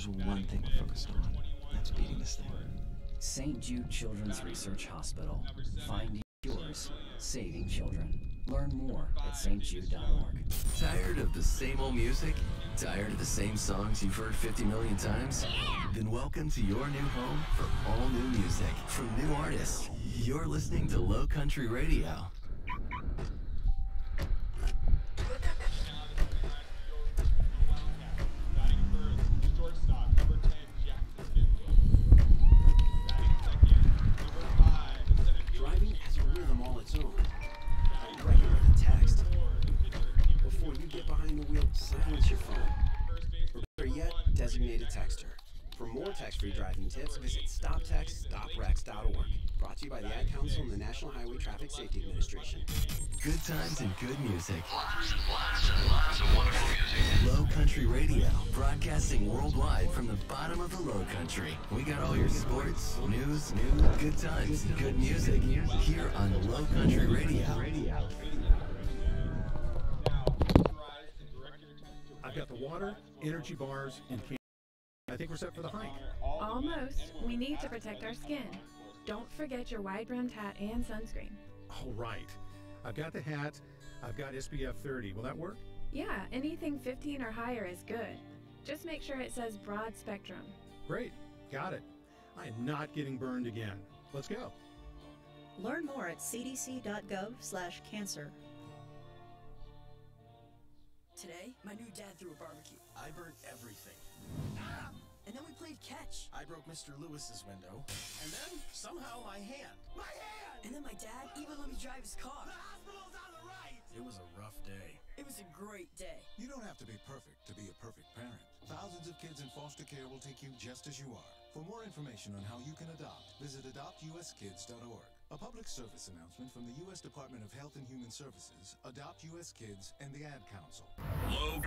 there's one thing we're focused on. That's beating this thing. St. Jude Children's Research Hospital. Finding cures, saving children. Learn more at stjude.org. Tired of the same old music? Tired of the same songs you've heard 50 million times? Yeah. Then welcome to your new home for all new music from new artists. You're listening to Low Country Radio. Driving has a rhythm all its own. Regular the text. Before you get behind the wheel, silence your phone. Or better yet, designate a texter. For more text-free driving tips, visit stoptextstoprex.org. Brought to you by the Ad Council and the National Highway Traffic Safety Administration. Good times and good music. Lots of wonderful music. Low Country Radio, broadcasting worldwide from the bottom of the Low Country. We got all your sports, news, good times, and good music here on Low Country Radio. I've got the water, energy bars, and candy. I think we're set for the hike. Almost. We need to protect our skin. Don't forget your wide-brimmed hat and sunscreen. All right. I've got the hat. I've got SPF 30. Will that work? Yeah, anything 15 or higher is good. Just make sure it says broad spectrum. Great. Got it. I am not getting burned again. Let's go. Learn more at cdc.gov/cancer. Today, my new dad threw a barbecue. I burnt everything. And then we played catch. I broke Mr. Lewis's window. And then, somehow, my hand. My hand! And then my dad even let me drive his car. The hospital's on the right! It was a rough day. It was a great day. You don't have to be perfect to be a perfect parent. Thousands of kids in foster care will take you just as you are. For more information on how you can adopt, visit adoptuskids.org. A public service announcement from the U.S. Department of Health and Human Services, Adopt U.S. Kids, and the Ad Council. Low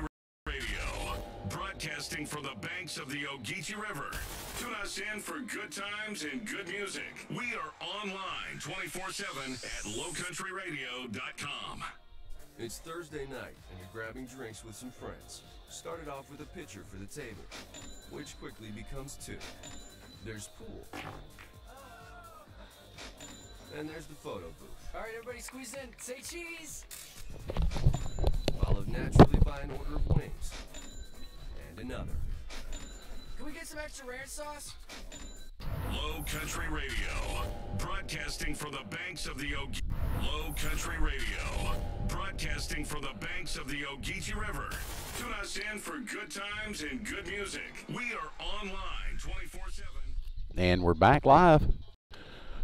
Radio, broadcasting from the banks of the Ogeechee River. Tune us in for good times and good music. We are online 24/7 at lowcountryradio.com. It's Thursday night, and you're grabbing drinks with some friends. Started off with a pitcher for the table, which quickly becomes two. There's pool. And there's the photo booth. All right, everybody squeeze in. Say cheese. Followed naturally by an order of wings. And another. Can we get some extra ranch sauce? Low Country Radio, broadcasting from the banks of the Ogeechee. Low Country Radio, broadcasting from the banks of the Ogeechee River. Tune us in for good times and good music. We are online 24/7. And we're back live.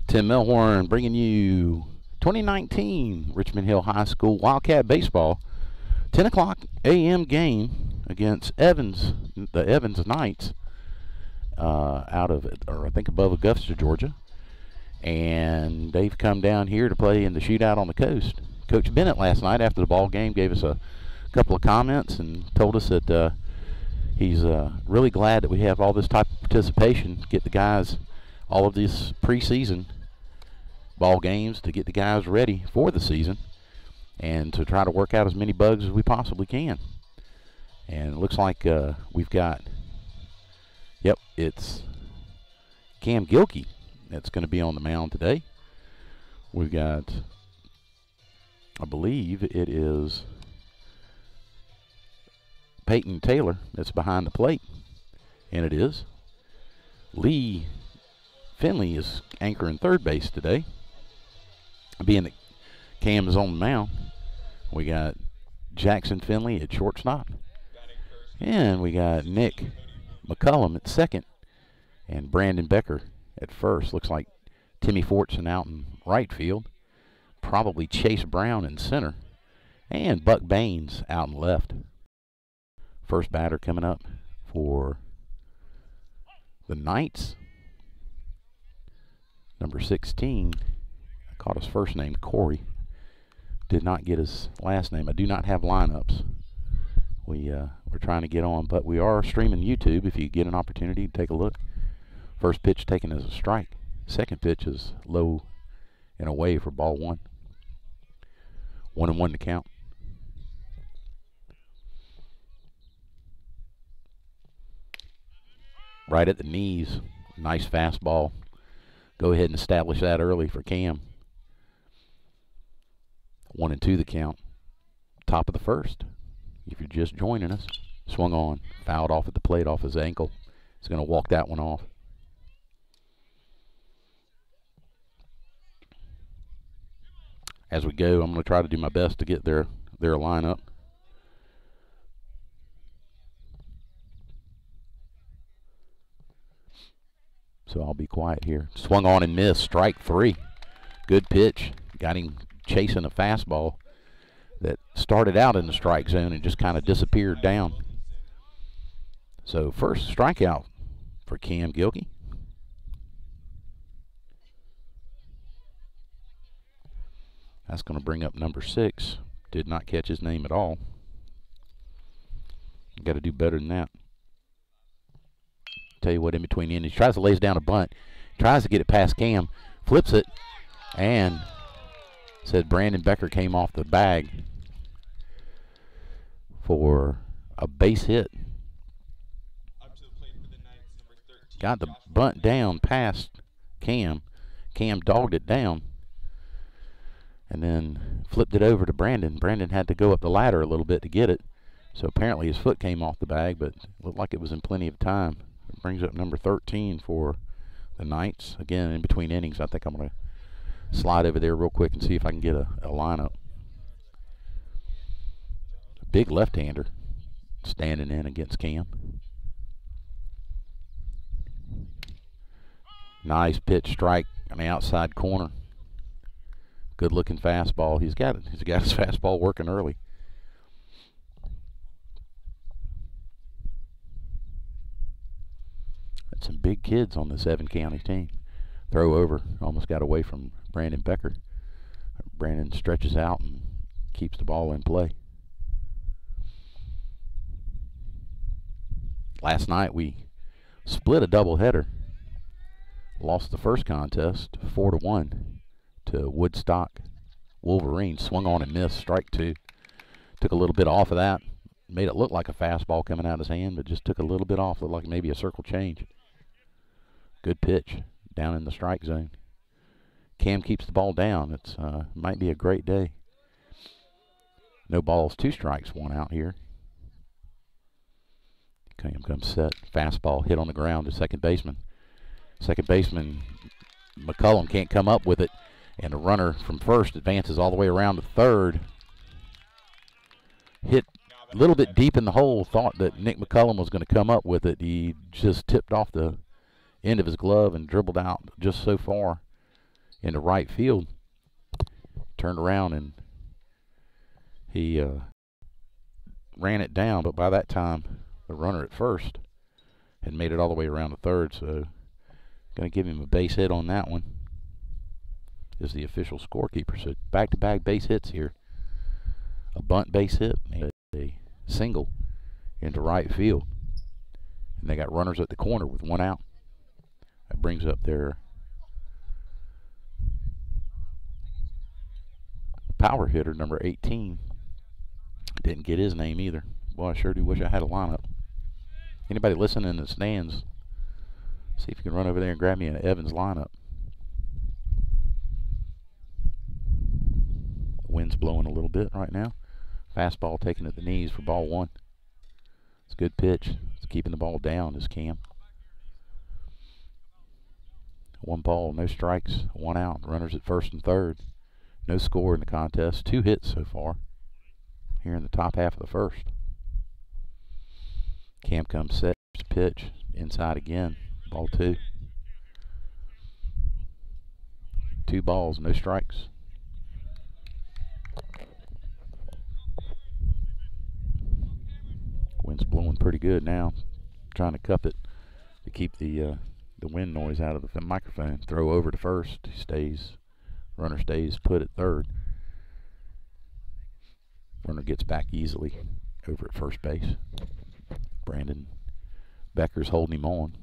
Tim Milhorn bringing you 2019 Richmond Hill High School Wildcat Baseball 10 o'clock a.m. game against Evans, the Evans Knights, out of, or I think above Augusta, Georgia. And they've come down here to play in the shootout on the coast. Coach Bennett last night after the ball game gave us a couple of comments and told us that he's really glad that we have all this type of participation, get the guys all of these preseason ball games to get the guys ready for the season and to try to work out as many bugs as we possibly can. And it looks like we've got, yep, it's Cam Gilkey that's going to be on the mound today. We've got, I believe it is Peyton Taylor that's behind the plate, and it is. Lee Finley is anchoring third base today, being that Cam is on the mound. We got Jackson Finley at shortstop, and we got Nick McCullum at second, and Brandon Becker at first. Looks like Timmy Fortson out in right field, probably Chase Brown in center, and Buck Baines out in left. First batter coming up for the Knights, number 16. I caught his first name, Corey. Did not get his last name. I do not have lineups. We're trying to get on, but we are streaming YouTube if you get an opportunity to take a look. First pitch taken as a strike. Second pitch is low and away for ball one. 1-1 to count. right at the knees. Nice fastball. Go ahead and establish that early for Cam. 1-2 the count. Top of the first. If you're just joining us, swung on, fouled off at the plate off his ankle. He's going to walk that one off. As we go, I'm going to try to do my best to get their lineup. So I'll be quiet here. Swung on and missed. Strike 3. Good pitch. Got him chasing a fastball that started out in the strike zone and just kind of disappeared down. So first strikeout for Cam Gilkey. That's going to bring up number 6. Did not catch his name at all. Got to do better than that. Tell you what, in between innings, tries to lays down a bunt, tries to get it past Cam, flips it, and said Brandon Becker came off the bag for a base hit. Got the bunt down past Cam. Cam dogged it down and then flipped it over to Brandon. Brandon had to go up the ladder a little bit to get it. So apparently his foot came off the bag, but looked like it was in plenty of time. It brings up number 13 for the Knights. Again, in between innings, I think I'm going to slide over there real quick and see if I can get a lineup. A big left-hander standing in against Cam. Nice pitch strike on the outside corner. Good looking fastball. He's got his fastball working early. That's some big kids on the 7-county team. Throw over, almost got away from Brandon Becker. Brandon stretches out and keeps the ball in play. Last night we split a doubleheader. Lost the first contest 4-1 to Woodstock Wolverines. Swung on and missed, strike 2. Took a little bit off of that. Made it look like a fastball coming out of his hand, but just took a little bit off. Looked like maybe a circle change. Good pitch down in the strike zone. Cam keeps the ball down. It's might be a great day. No balls, 2 strikes, 1 out here. Cam comes set. Fastball hit on the ground to second baseman. Second baseman McCullum can't come up with it, and the runner from first advances all the way around to third. Hit a little bit deep in the hole. Thought that Nick McCullum was going to come up with it. He just tipped off the end of his glove and dribbled out just so far into right field. Turned around and he ran it down, but by that time the runner at first had made it all the way around to third, so going to give him a base hit on that one. Is the official scorekeeper. So back-to-back base hits here. A bunt base hit and a single into right field. And they got runners at the corner with 1 out. That brings up their power hitter, number 18. Didn't get his name either. Boy, I sure do wish I had a lineup. Anybody listening in the stands, see if you can run over there and grab me an Evans lineup. Wind's blowing a little bit right now. Fastball taken at the knees for ball 1. It's a good pitch. It's keeping the ball down is Cam. 1 ball, no strikes, 1 out. Runners at first and third. No score in the contest. 2 hits so far here in the top half of the first. Cam comes set. Pitch inside again. Ball 2. 2 balls, no strikes. Wind's blowing pretty good now. Trying to cup it to keep the wind noise out of the microphone. Throw over to first. He stays. Runner stays put at third. Runner gets back easily over at first base. Brandon Becker's holding him on.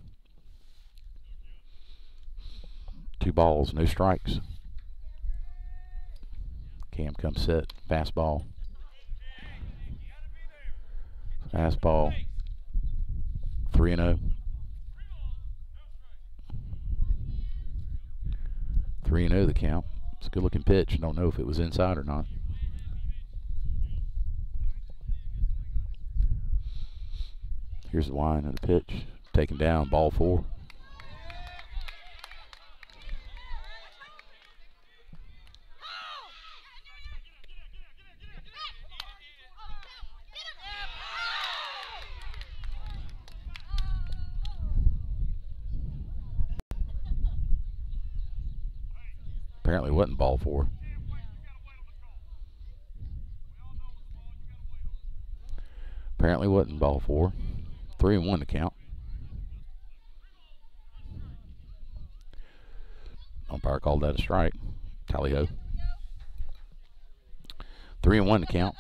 2 balls, no strikes. Cam comes set. Fastball. Fastball. 3-0. 3-0 the count. It's a good-looking pitch. Don't know if it was inside or not. Here's the line of the pitch. Taken down, ball 4. Apparently wasn't ball 4. Apparently wasn't ball 4. 3-1 to count. Umpire called that a strike. Tally-ho. 3-1 to count.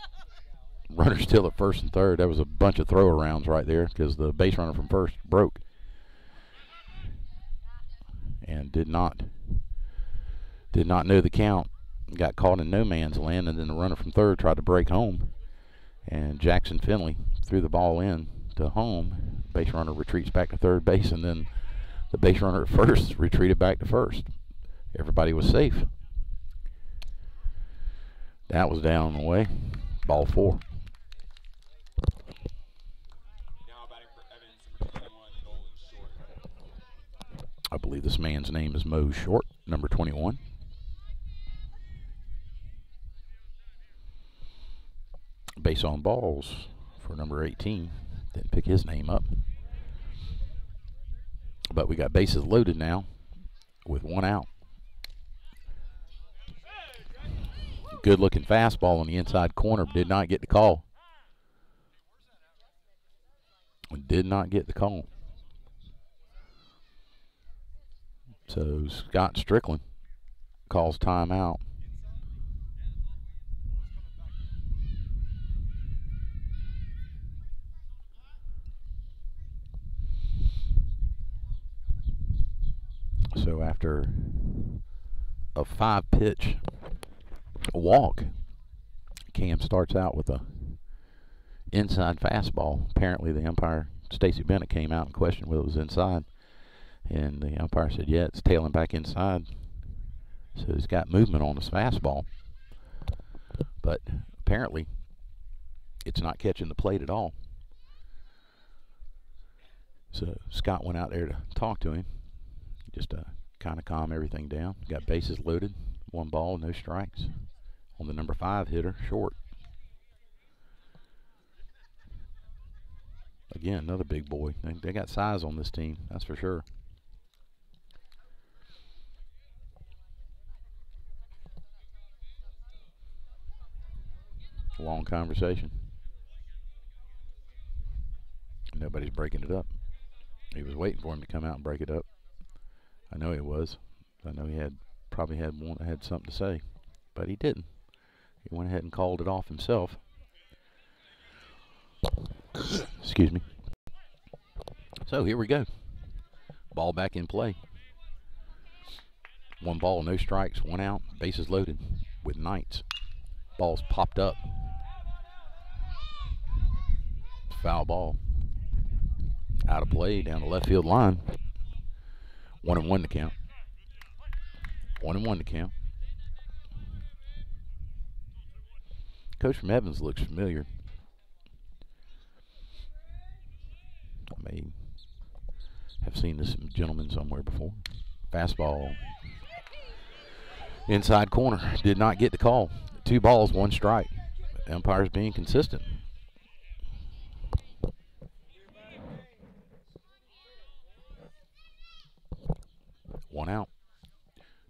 Runner still at first and third. That was a bunch of throw-arounds right there because the base runner from first broke and did not know the count. Got caught in no man's land, and then the runner from third tried to break home, and Jackson Finley threw the ball in to home. Base runner retreats back to third base, and then the base runner at first retreated back to first. Everybody was safe. That was down the way. Ball 4. I believe this man's name is Mo Short, number 21. Base on balls for number 18. Didn't pick his name up. But we got bases loaded now with 1 out. Good looking fastball on the inside corner. Did not get the call. Did not get the call. So Scott Strickland calls timeout. So after a 5-pitch walk, Cam starts out with a inside fastball. Apparently the umpire, Stacy Bennett, came out and questioned whether it was inside, and the umpire said, yeah, it's tailing back inside. So he's got movement on his fastball, but apparently it's not catching the plate at all. So Scott went out there to talk to him, just to kind of calm everything down. Got bases loaded, 1 ball, no strikes on the number 5 hitter, Short. Again, another big boy. They got size on this team, that's for sure. Long conversation. Nobody's breaking it up. He was waiting for him to come out and break it up. I know he was. I know he probably had something to say, but he didn't. He went ahead and called it off himself. Excuse me. So here we go. Ball back in play. 1 ball, no strikes, 1 out, bases loaded with Knights. Ball's popped up. Foul ball. Out of play down the left field line. 1-1 to count. 1-1 to count. Coach from Evans looks familiar. I may have seen this gentleman somewhere before. Fastball. Inside corner. Did not get the call. 2 balls, 1 strike. The umpire's being consistent. One out.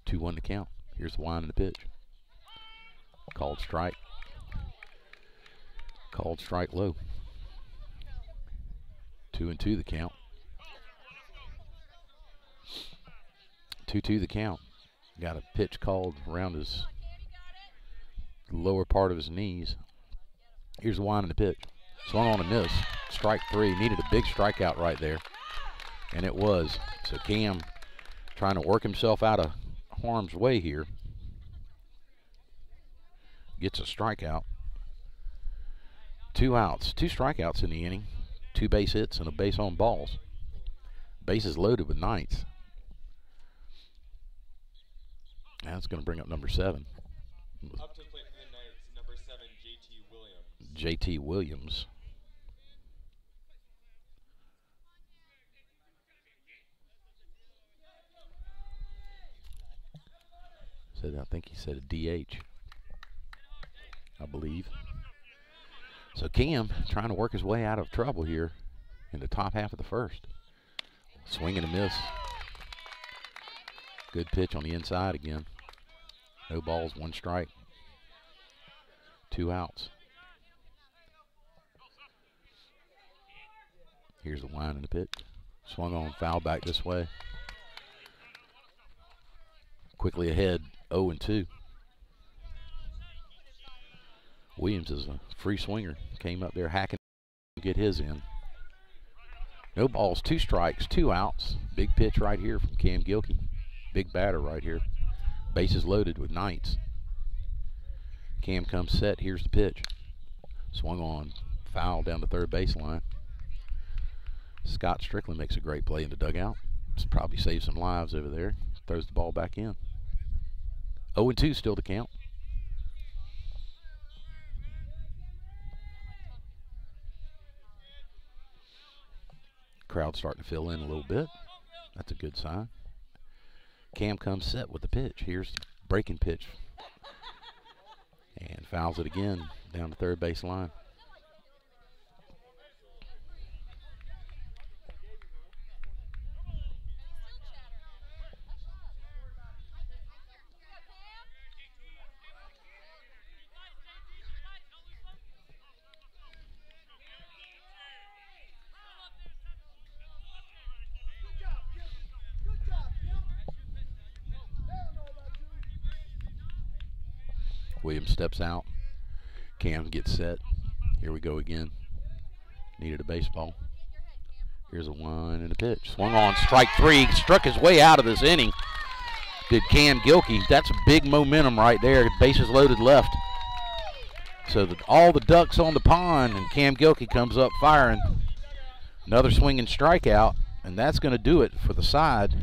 2-1 to count. Here's the line in the pitch. Called strike. Called strike low. 2-2 the count. 2-2 the count. Got a pitch called around his lower part of his knees. Here's the line in the pitch. Swung on a miss. Strike 3. Needed a big strikeout right there. And it was. So Cam trying to work himself out of harm's way here. Gets a strikeout. 2 outs. 2 strikeouts in the inning. 2 base hits and a base on balls. Bases loaded with Knights. That's going to bring up number 7. Up to the plate for the Knights, number 7, J.T. Williams. J.T. Williams. I think he said a DH, I believe. So Cam trying to work his way out of trouble here in the top half of the first. Swing and a miss. Good pitch on the inside again. No balls, 1 strike. 2 outs. Here's the line in the pitch. Swung on, foul back this way. Quickly ahead, 0-2. Williams is a free swinger. Came up there hacking to get his in. No balls, 2 strikes, 2 outs. Big pitch right here from Cam Gilkey. Big batter right here. Bases loaded with Knights. Cam comes set. Here's the pitch. Swung on. Foul down the third baseline. Scott Strickland makes a great play in the dugout. Just probably saves some lives over there. Throws the ball back in. 0-2 still to count. Crowd starting to fill in a little bit. That's a good sign. Cam comes set with the pitch. Here's the breaking pitch. And fouls it again down the third base line. Williams steps out. Cam gets set. Here we go again. Needed a baseball. Here's a 1 and a pitch. Swung on, strike 3. Struck his way out of this inning. Did Cam Gilkey. That's big momentum right there. Bases loaded left. So all the ducks on the pond, and Cam Gilkey comes up firing. Another swinging strikeout, and that's going to do it for the side.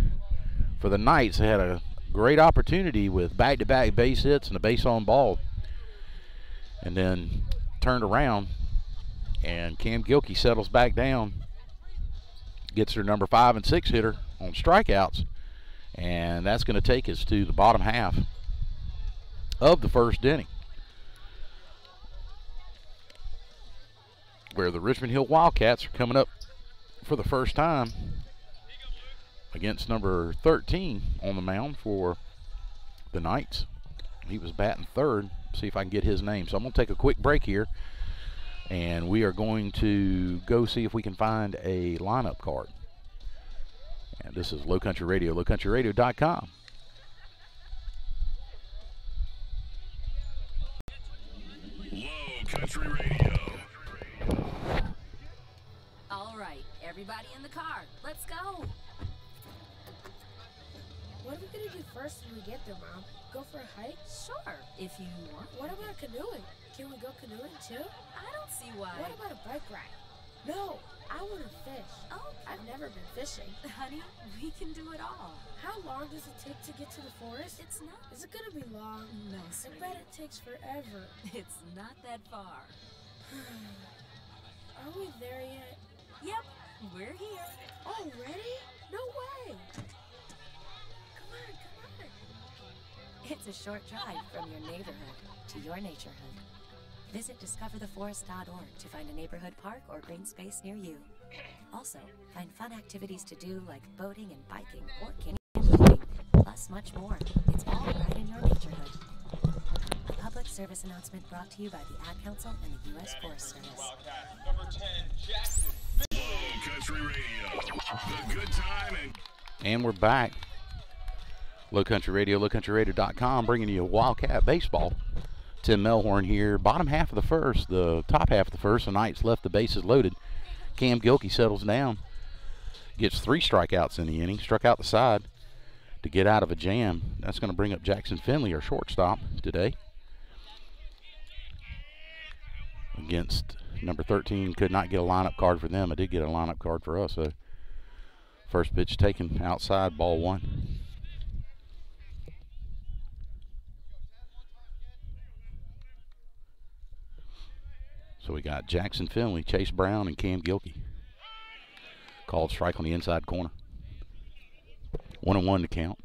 For the Knights, they had a great opportunity with back-to-back base hits and a base on ball, and then turned around, and Cam Gilkey settles back down, gets their number 5 and 6 hitter on strikeouts, and that's going to take us to the bottom half of the first inning, where the Richmond Hill Wildcats are coming up for the first time against number 13 on the mound for the Knights. He was batting third. See if I can get his name. So I'm going to take a quick break here, and we are going to go see if we can find a lineup card. And this is Low Country Radio, lowcountryradio.com. Low Country Radio. All right, everybody in the car. Let's go. What are we gonna do first when we get there, Mom? Go for a hike? Sure, if you want. What about canoeing? Can we go canoeing too? I don't see why. What about a bike ride? No, I want to fish. Oh, I've never been fishing. Honey, we can do it all. How long does it take to get to the forest? It's not. Is it gonna be long? No, I sweetie. bet it takes forever. It's not that far. Are we there yet? Yep, we're here. Already? No way! It's a short drive from your neighborhood to your naturehood. Visit discovertheforest.org to find a neighborhood park or green space near you. Also, find fun activities to do like boating and biking or camping, plus much more. It's all right in your neighborhood. A public service announcement brought to you by the Ad Council and the U.S. Forest Service. Number 10, Jackson. Low Country Radio. The good time And we're back. Low Country Radio, lowcountryradio.com, bringing you Wildcat Baseball. Tim Melhorn here. Bottom half of the first, the top half of the first, the Knights left the bases loaded. Cam Gilkey settles down, gets 3 strikeouts in the inning, struck out the side to get out of a jam. That's going to bring up Jackson Finley, our shortstop, today. Against number 13, could not get a lineup card for them. I did get a lineup card for us. So first pitch taken outside, ball 1. So we got Jackson Finley, Chase Brown, and Cam Gilkey. Called strike on the inside corner. 1-1 to count.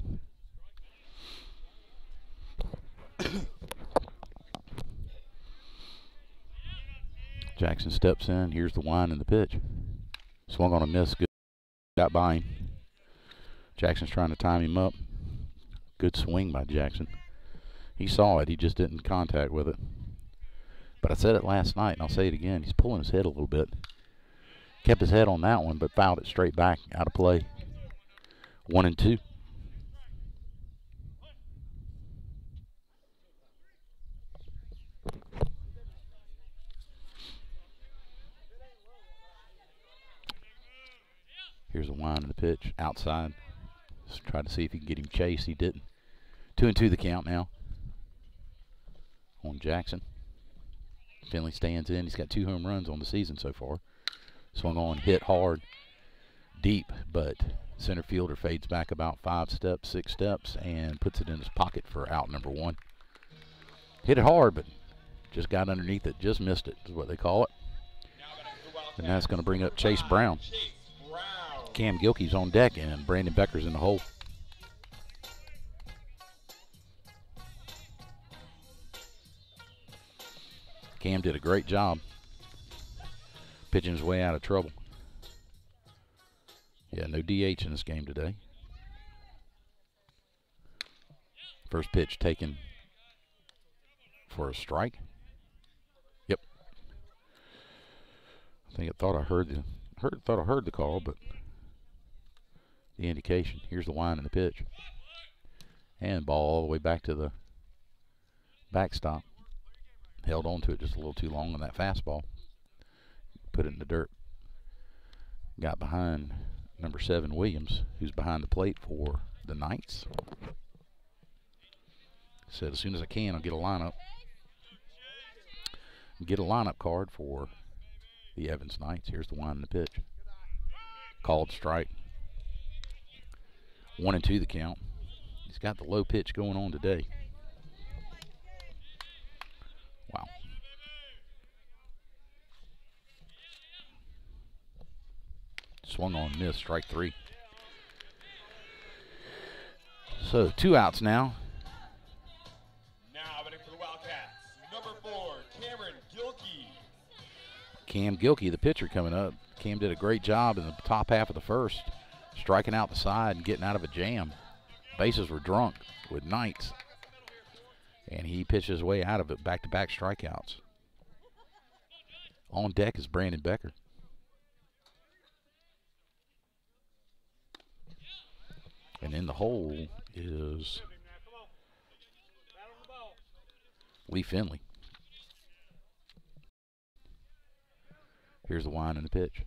Jackson steps in. Here's the wind and the pitch. Swung on a miss. Good. Got by him. Jackson's trying to time him up. Good swing by Jackson. He saw it. He just didn't contact with it. But I said it last night, and I'll say it again. He's pulling his head a little bit. Kept his head on that one, but fouled it straight back, out of play. 1-2. Here's a wind and the pitch outside. Just try to see if he can get him chased. He didn't. 2-2 the count now on Jackson. Finley stands in. He's got 2 home runs on the season so far. Swung on, hit hard, deep, but center fielder fades back about 5 steps, 6 steps, and puts it in his pocket for out number 1. Hit it hard, but just got underneath it. Just missed it is what they call it. And that's going to bring up Chase Brown. Cam Gilkey's on deck, and Brandon Becker's in the hole. Cam did a great job pitching his way out of trouble. Yeah, no DH in this game today. First pitch taken for a strike. Yep. I think I thought I heard the call, but the indication. Here's the wind and the pitch. And ball all the way back to the backstop. Held on to it just a little too long on that fastball. Put it in the dirt. Got behind number 7 Williams, who's behind the plate for the Knights. Said as soon as I can, I'll get a lineup. Get a lineup card for the Evans Knights. Here's the wind and the pitch. Called strike. 1-2 the count. He's got the low pitch going on today. Wow. Swung on, miss, strike 3. So 2 outs now. Now batting for the Wildcats, number 4, Cameron Gilkey. Cam Gilkey, the pitcher, coming up. Cam did a great job in the top half of the first, striking out the side and getting out of a jam. Bases were drunk with Knights. And he pitched his way out of it, back-to-back strikeouts. On deck is Brandon Becker. And in the hole is Lee Finley. Here's the wind and the pitch.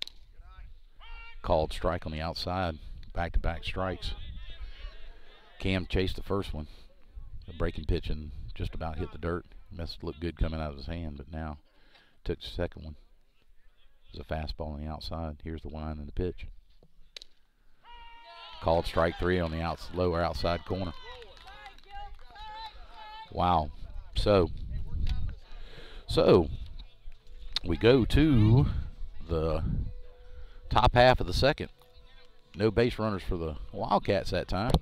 Called strike on the outside, back-to-back strikes. Cam chased the first one. A breaking pitch and just about hit the dirt. Must look good coming out of his hand, but now took the second one. It was a fastball on the outside. Here's the wind and the pitch. Called strike 3 on the lower outside corner. Wow. So we go to the top half of the second. No base runners for the Wildcats that time.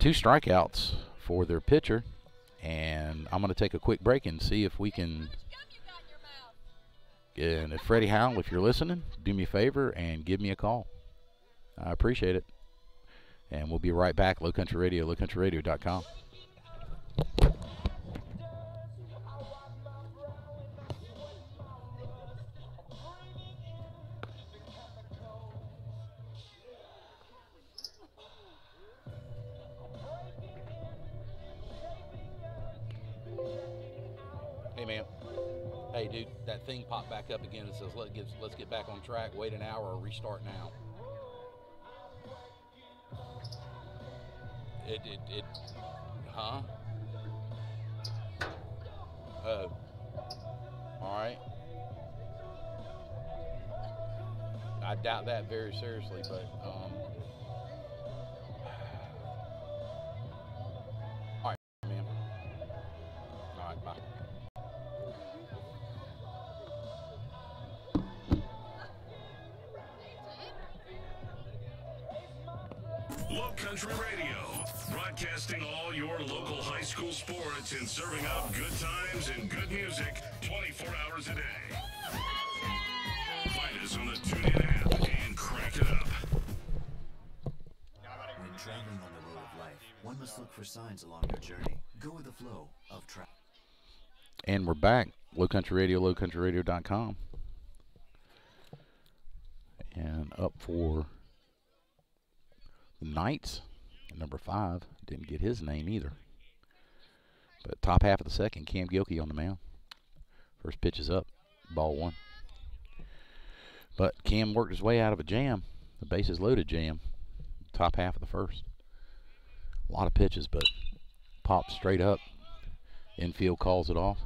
2 strikeouts for their pitcher, and I'm going to take a quick break and see if we can. And if Freddie Howell, if you're listening, do me a favor and give me a call. I appreciate it. And we'll be right back. Low Country Radio, lowcountryradio.com. Hey, man. Hey, dude, that thing popped back up again. It says, let's get back on track. Wait an hour or restart now. Huh? Oh. All right. I doubt that very seriously, but, all right, man. All right, bye. Low Country Radio, broadcasting all your local high school sports and serving up good times and good music 24 hours a day. Find us on the TuneIn app and crank it up. When traveling on the road of life, one must look for signs along your journey. Go with the flow of travel. And we're back. Low Country Radio, lowcountryradio.com. And up for the Knights, number 5. Didn't get his name either. But top half of the second, Cam Gilkey on the mound. First pitch is up, ball 1. But Cam worked his way out of a jam, the bases loaded jam, top half of the first. A lot of pitches, but popped straight up. Infield calls it off.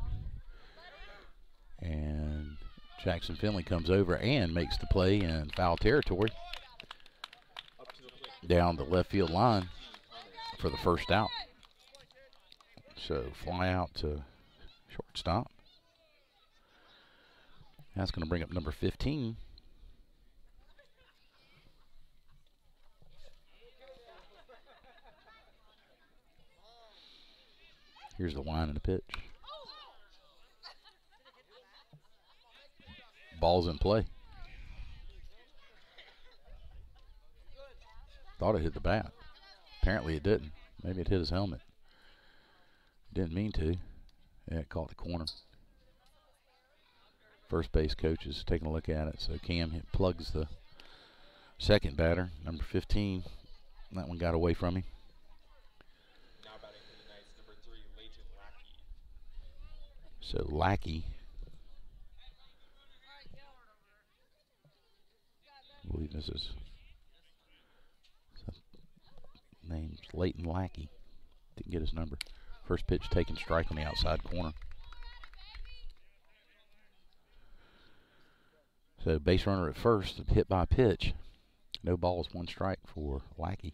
And Jackson Finley comes over and makes the play in foul territory down the left field line for the first out. So fly out to shortstop. That's going to bring up number 15. Here's the wind and the pitch. Ball's in play. Thought it hit the bat. Apparently it didn't. Maybe it hit his helmet. Didn't mean to. Yeah, it caught the corner. First base coach is taking a look at it. So Cam plugs the second batter, number 15. That one got away from him. Now batting for the Knights, number 3, Leighton Lackey. So Lackey, I believe this is name's Leighton Lackey. Didn't get his number. First pitch taken, strike on the outside corner. So base runner at first, hit by a pitch. No balls, 1 strike for Lackey.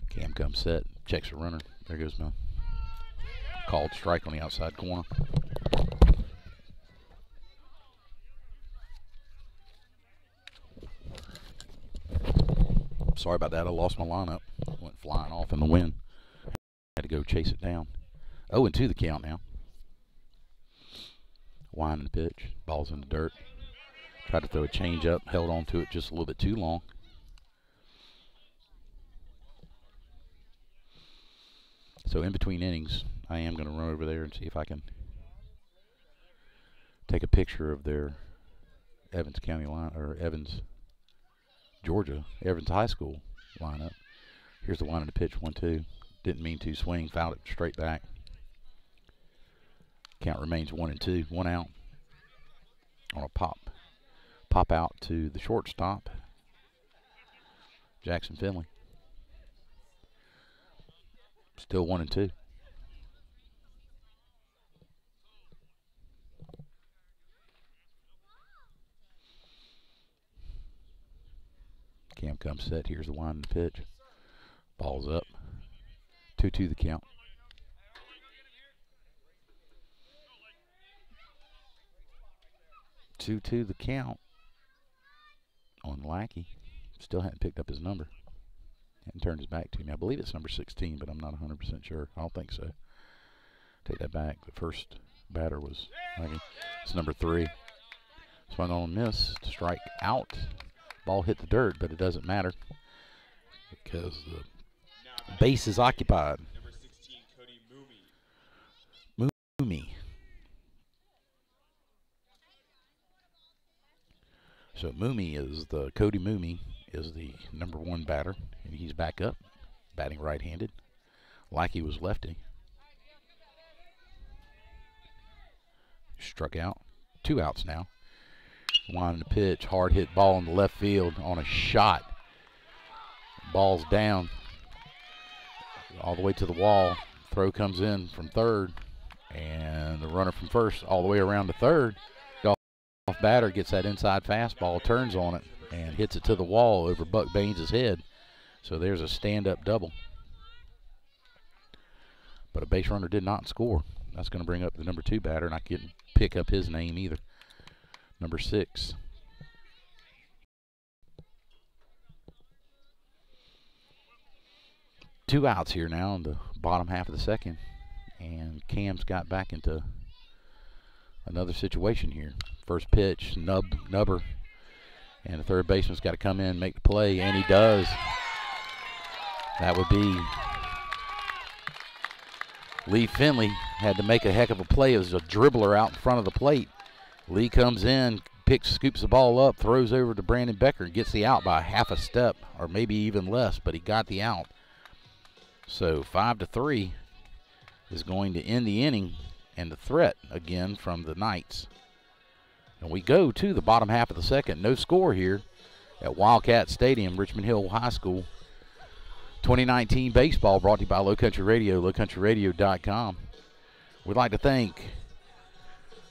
Cam comes set, checks the runner. There goes my called strike on the outside corner. Sorry about that. I lost my lineup. Went flying off in the wind. Had to go chase it down. 0-2 the count now. Winding the pitch. Ball's in the dirt. Tried to throw a change up. Held on to it just a little bit too long. So in between innings, I am going to run over there and see if I can take a picture of their Evans County line, or Evans, Georgia, Evans High School lineup. Here's the one in the pitch, 1-2. Didn't mean to swing, fouled it straight back. Count remains 1-2, 1 out. On a pop out to the shortstop, Jackson Finley. Still 1-2. Cam comes set. Here's the wind and pitch. Ball's up. 2-2 the count. Two the count on Lackey. Still hadn't picked up his number. Hadn't turned his back to me. I believe it's number 16, but I'm not 100% sure. I don't think so. Take that back. The first batter was Lackey. It's number 3. Swung on a miss to strike out. Ball hit the dirt, but it doesn't matter because the base is occupied. Number 16, Cody Moomey. So Moomey is Cody Moomey is the number 1 batter, and he's back up, batting right-handed. Lackey was lefty. Struck out. 2 outs now. Winding the pitch, hard hit ball in the left field on a shot. Ball's down all the way to the wall. Throw comes in from third, and the runner from first all the way around to third. Off batter gets that inside fastball, turns on it, and hits it to the wall over Buck Baines' head. So there's a stand-up double. But a base runner did not score. That's going to bring up the number 2 batter, and I couldn't pick up his name either. number 6. Two outs here now in the bottom half of the second, and Cam's got back into another situation here. First pitch, nubber, and the third baseman's got to come in and make the play, and he does. That would be Lee Finley. Had to make a heck of a play. It was a dribbler out in front of the plate. Lee comes in, scoops the ball up, throws over to Brandon Becker, and gets the out by half a step, or maybe even less, but he got the out. So 5-3 is going to end the inning, and the threat again from the Knights. And we go to the bottom half of the second. No score here at Wildcat Stadium, Richmond Hill High School. 2019 baseball brought to you by Low Country Radio, lowcountryradio.com. We'd like to thank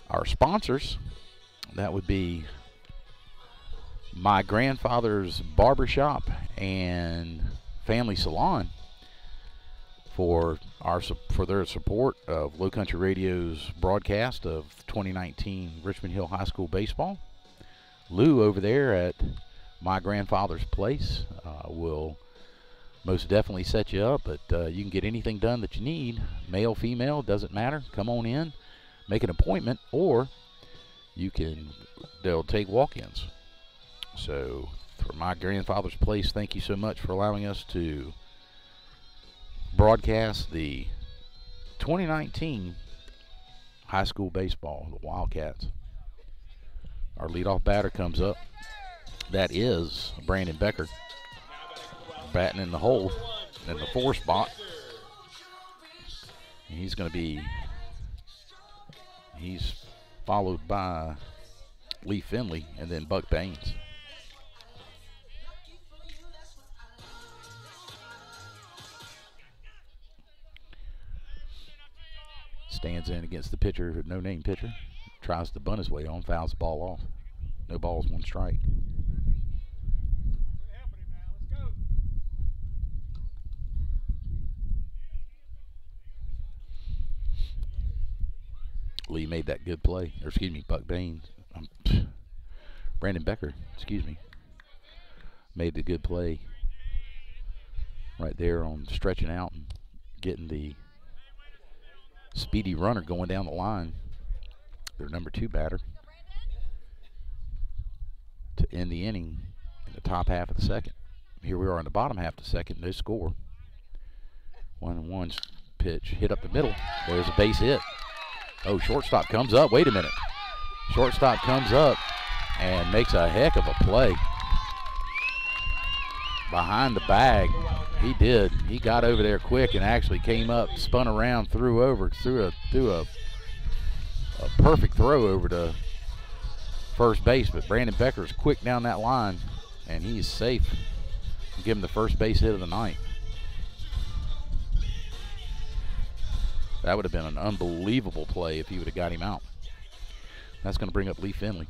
our sponsors. That would be My Grandfather's Barbershop and Family Salon for their support of Low Country Radio's broadcast of 2019 Richmond Hill High School baseball. Lou over there at My Grandfather's Place will most definitely set you up, but you can get anything done that you need. Male, female, doesn't matter. Come on in, make an appointment, or they'll take walk-ins. So for My Grandfather's Place, thank you so much for allowing us to broadcast the 2019 high school baseball, the Wildcats. Our leadoff batter comes up. That is Brandon Becker, batting in the hole in the 4 spot. And he's followed by Lee Finley and then Buck Baines. Stands in against the pitcher, no-name pitcher. Tries to bunt his way on, fouls the ball off. No balls, 1 strike. Lee made that good play. Or excuse me, Buck Baines. Brandon Becker, excuse me, made the good play right there on stretching out and getting the speedy runner going down the line. Their number 2 batter to end the inning in the top half of the second. Here we are in the bottom half of the second, no score. 1-1 pitch hit up the middle. There's a base hit. Oh, shortstop comes up. Wait a minute. Shortstop comes up and makes a heck of a play behind the bag. He did. He got over there quick and actually came up, spun around, threw a perfect throw over to first base. But Brandon Becker is quick down that line, and he's safe. Give him the first base hit of the night. That would have been an unbelievable play if he would have got him out. That's going to bring up Lee Finley.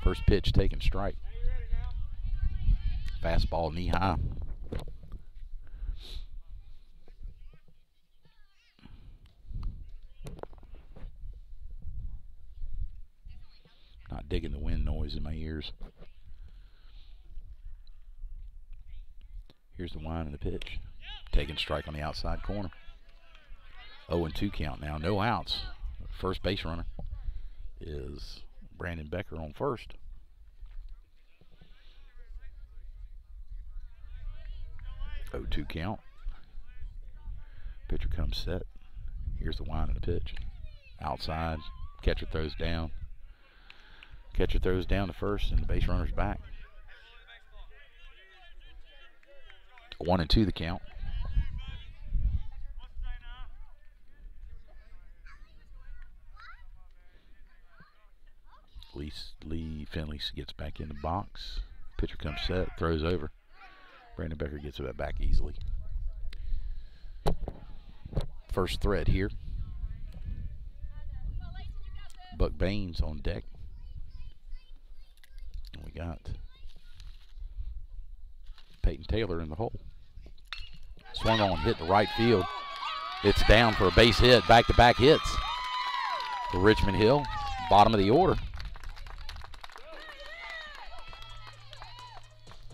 First pitch taken, strike. Fastball knee high. Not digging the wind noise in my ears. Here's the wind and the pitch. Taking strike on the outside corner. 0-2 count now. No outs. First base runner is Brandon Becker on first. Oh, 2 count. Pitcher comes set. Here's the wind and the pitch. Outside. Catcher throws down. Catcher throws down to first, and the base runner's back. 1-2 the count. Lee Finley gets back in the box. Pitcher comes set, throws over. Brandon Becker gets it back easily. First threat here. Buck Baines on deck. And we got Peyton Taylor in the hole. Swung on, hit the right field. It's down for a base hit. Back-to-back hits for Richmond Hill. Bottom of the order.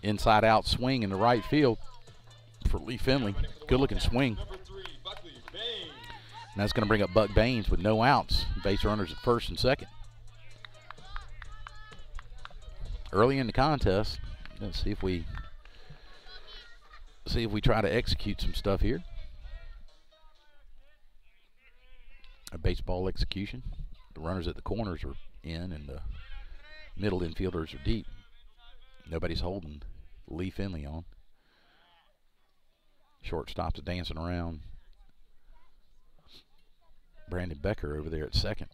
inside-out swing in the right field for Lee Finley. Good-looking swing. And that's going to bring up Buck Baines with no outs. Base runners at first and second. Early in the contest, let's see if we try to execute some stuff here. A baseball execution. The runners at the corners are in, and the middle infielders are deep. Nobody's holding Lee Finley on. Shortstop's dancing around. Brandon Becker over there at second.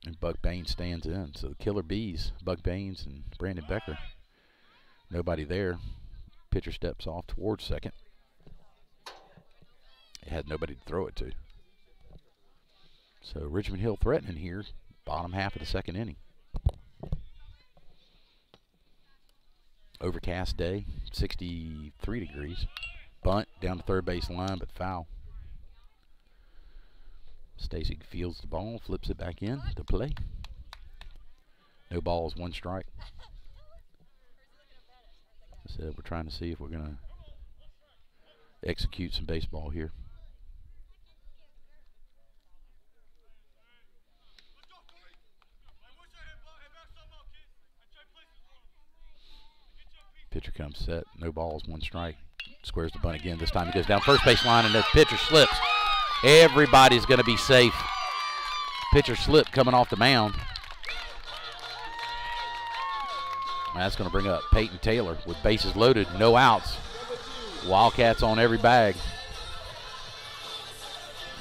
And Buck Baines stands in. So the Killer Bees, Buck Baines and Brandon Becker. Nobody there. Pitcher steps off towards second. It had nobody to throw it to. So Richmond Hill threatening here, bottom half of the second inning. Overcast day, 63 degrees. Bunt down the third base line, but foul. Stacy fields the ball, flips it back in to play. No balls, one strike. I said we're trying to see if we're going to execute some baseball here. Pitcher comes set, no balls, one strike. Squares the bunt again. This time he goes down first base line and the pitcher slips. Everybody's going to be safe. Pitcher slipped coming off the mound. That's going to bring up Peyton Taylor with bases loaded, no outs. Wildcats on every bag.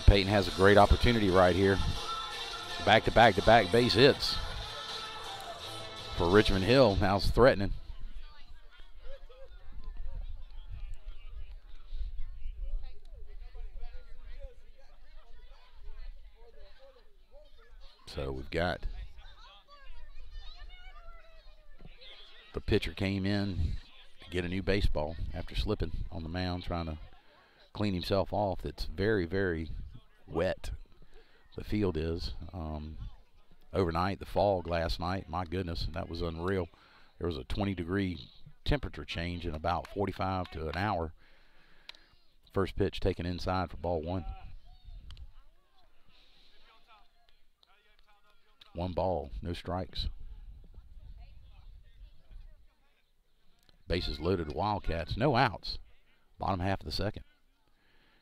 Peyton has a great opportunity right here. Back-to-back-to-back base hits for Richmond Hill. Now it's threatening. So we've got the pitcher came in to get a new baseball after slipping on the mound, trying to clean himself off. It's very, very wet. The field is. Overnight, the fog last night, my goodness, that was unreal. There was a 20-degree temperature change in about 45 to an hour. First pitch taken inside for ball one. One ball, no strikes. Bases loaded, Wildcats, no outs. Bottom half of the second.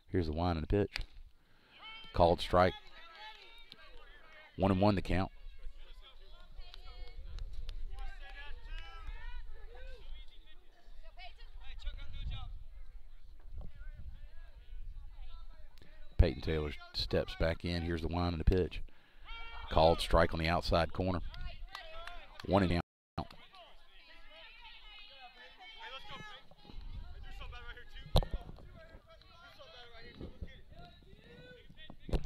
Here's the wind and the pitch. Called strike. 1-1 the count. Peyton Taylor steps back in. Here's the wind and the pitch. Called strike on the outside corner. 1-0. I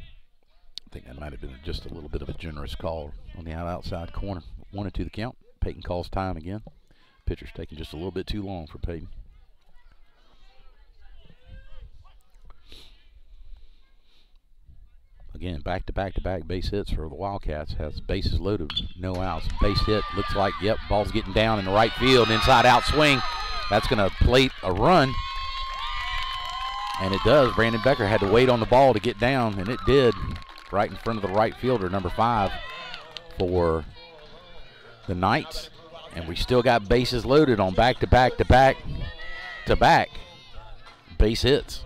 think that might have been just a little bit of a generous call on the outside corner. 1-2 the count. Peyton calls time again. Pitcher's taking just a little bit too long for Peyton. Again, back-to-back-to-back base hits for the Wildcats. Has bases loaded, no outs. Base hit, looks like, yep, ball's getting down in the right field. Inside-out swing. That's going to plate a run. And it does. Brandon Becker had to wait on the ball to get down, and it did. Right in front of the right fielder, number 5 for the Knights. And we still got bases loaded on back-to-back-to-back-to-back base hits.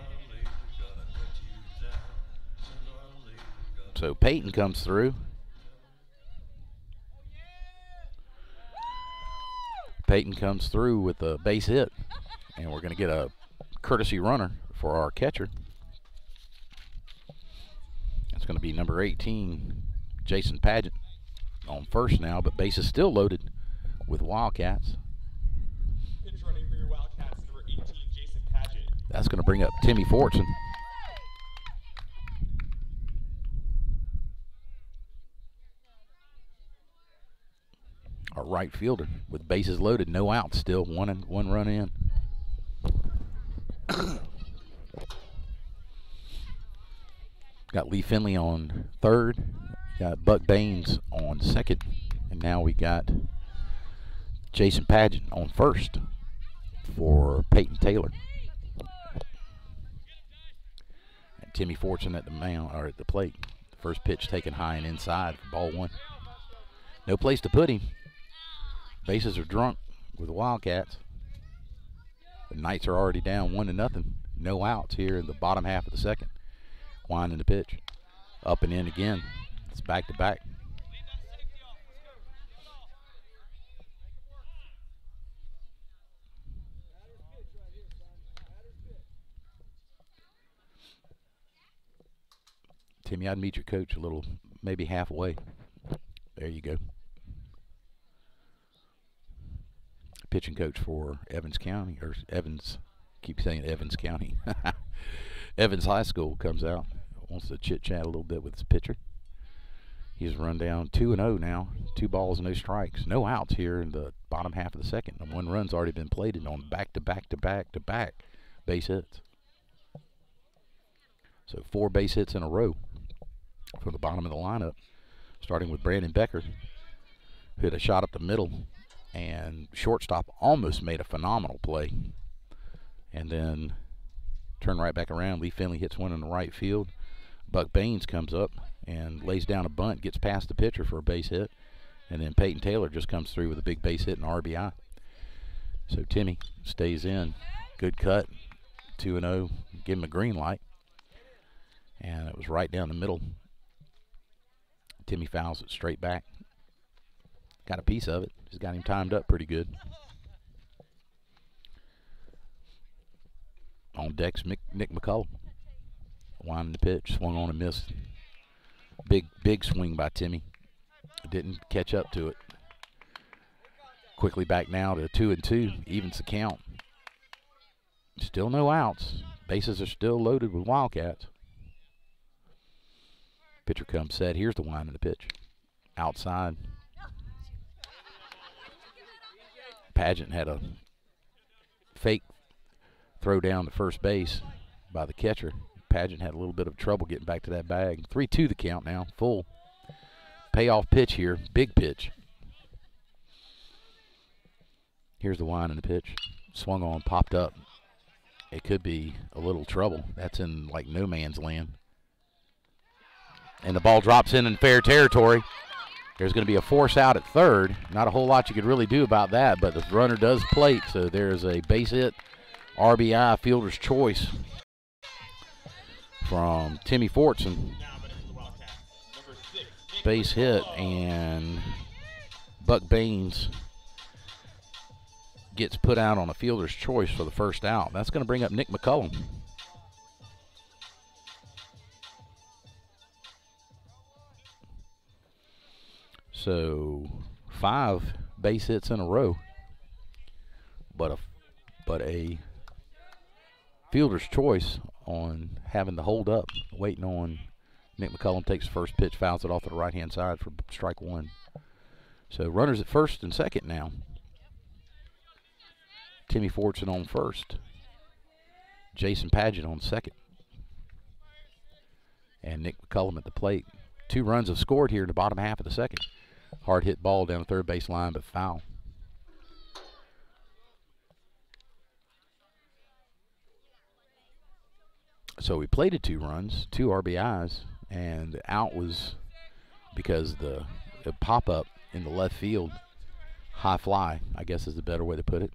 So Peyton comes through. Peyton comes through with a base hit. And we're going to get a courtesy runner for our catcher. It's going to be number 18, Jason Paget, on first now, but base is still loaded with Wildcats. Pitch running for your Wildcats, number 18, Jason Paget. That's going to bring up Timmy Fortson. Our right fielder with bases loaded, no outs still, one run in. Got Lee Finley on third, got Buck Baines on second, and now we got Jason Paget on first. for Peyton Taylor. And Timmy Fortune at the mound, or at the plate. The first pitch taken high and inside for ball one. No place to put him. Bases are drunk with the Wildcats. The Knights are already down 1-0. No outs here in the bottom half of the second. Winding the pitch. Up and in again. It's back to back. Timmy, I'd meet your coach a little, maybe halfway. There you go. Pitching coach for Evans County, or Evans, keep saying Evans County. Evans High School comes out, wants to chit-chat a little bit with his pitcher. He's run down 2-0 now, 2 balls, no strikes. No outs here in the bottom half of the second. And 1 run's already been plated on back-to-back-to-back-to-back base hits. So 4 base hits in a row from the bottom of the lineup, starting with Brandon Becker, who hit a shot up the middle, and shortstop almost made a phenomenal play. And then turn right back around. Lee Finley hits one in the right field. Buck Baines comes up and lays down a bunt, gets past the pitcher for a base hit. And then Peyton Taylor just comes through with a big base hit and RBI. So Timmy stays in. Good cut. 2-0. Give him a green light. And it was right down the middle. Timmy fouls it straight back. Got a piece of it. Just got him timed up pretty good. On deck's Nick McCullum. Winding the pitch. Swung on and missed. Big swing by Timmy. Didn't catch up to it. Quickly back now to 2-2. Evens the count. Still no outs. Bases are still loaded with Wildcats. Pitcher comes set. Here's the wind of the pitch. Outside. Pageant had a fake throw down to first base by the catcher. Pageant had a little bit of trouble getting back to that bag. 3-2 the count now. Full. Payoff pitch here. Big pitch. Here's the wind in the pitch. Swung on, popped up. It could be a little trouble. That's in like no man's land. And the ball drops in fair territory. There's going to be a force out at third. Not a whole lot you could really do about that, but the runner does plate, so there's a base hit, RBI, fielder's choice from Timmy Fortson. Base hit, and Buck Baines gets put out on a fielder's choice for the first out. That's going to bring up Nick McCullum. So 5 base hits in a row, but a fielder's choice on having the hold up, waiting on Nick McCullum. Takes the first pitch, fouls it off to the right-hand side for strike 1. So runners at first and second now. Timmy Fortson on first. Jason Pageant on second. And Nick McCullum at the plate. 2 runs have scored here in the bottom half of the second. Hard hit ball down the third base line, but foul. So we plated 2 runs, 2 RBIs, and the out was because the pop-up in the left field, high fly, I guess is the better way to put it.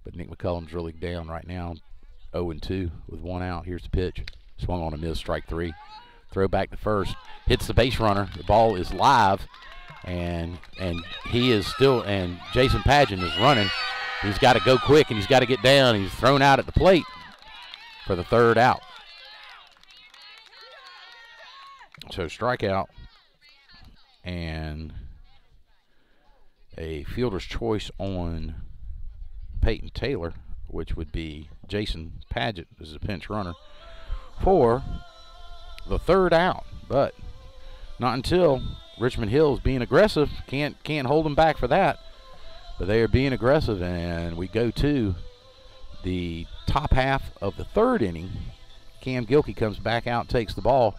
But Nick McCullum's really down right now, 0-2 with 1 out. Here's the pitch. Swung on a miss, strike 3. Throw back to first. Hits the base runner. The ball is live, and he is still, and Jason Pageant is running. He's got to go quick, and he's got to get down. He's thrown out at the plate for the 3rd out. So strikeout and a fielder's choice on Peyton Taylor, which would be Jason Pageant as a pinch runner for the 3rd out. But not until Richmond Hill is being aggressive. Can't hold them back for that. But they are being aggressive, and we go to the top half of the 3rd inning. Cam Gilkey comes back out, takes the ball.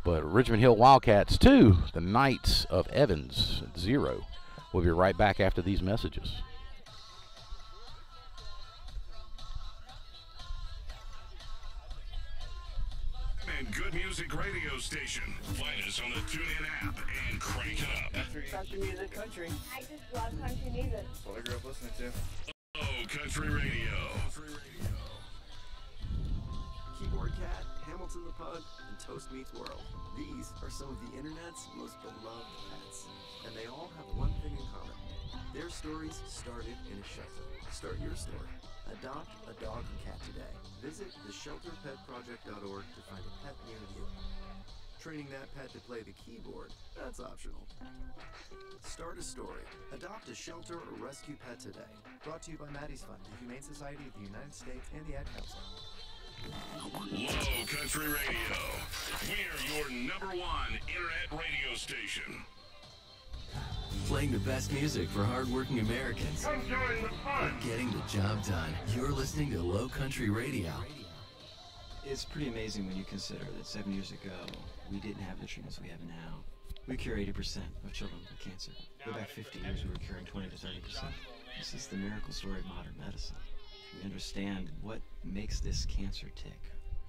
But Richmond Hill Wildcats 2, the Knights of Evans 0. We'll be right back after these messages. station. Find us on the TuneIn app and crank it up. Country music, country. I just love country music. That's what I grew up listening to. Oh, Country Radio. Keyboard Cat, Hamilton the Pug, and Toast Meets World. These are some of the internet's most beloved pets, and they all have one thing in common. Their stories started in a shelter. Start your story. Adopt a dog or cat today. Visit theshelterpetproject.org to find a pet near you. Training that pet to play the keyboard, that's optional. Start a story. Adopt a shelter or rescue pet today. Brought to you by Maddie's Fund, the Humane Society of the United States, and the Ad Council. Low Country Radio. We're your #1 internet radio station. Playing the best music for hardworking Americans. Come join the fun. Getting the job done. You're listening to Low Country Radio. It's pretty amazing when you consider that 7 years ago, we didn't have the treatments we have now. We cure 80% of children with cancer. Go back 50 years, we were curing 20 to 30%. This is the miracle story of modern medicine. We understand what makes this cancer tick.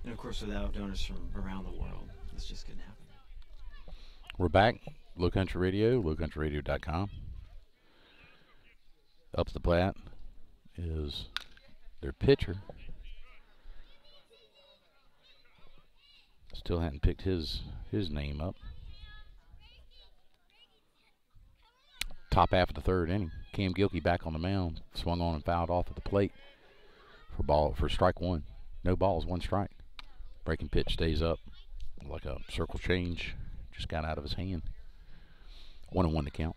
And of course, without donors from around the world, this just couldn't happen. We're back. Low Country Radio, lowcountryradio.com. Up the Platte is their pitcher. Still hadn't picked his name up. Top half of the third inning. Cam Gilkey back on the mound. Swung on and fouled off at the plate for strike one. No balls, 1 strike. Breaking pitch stays up like a circle change. Just got out of his hand. 1-1 to count.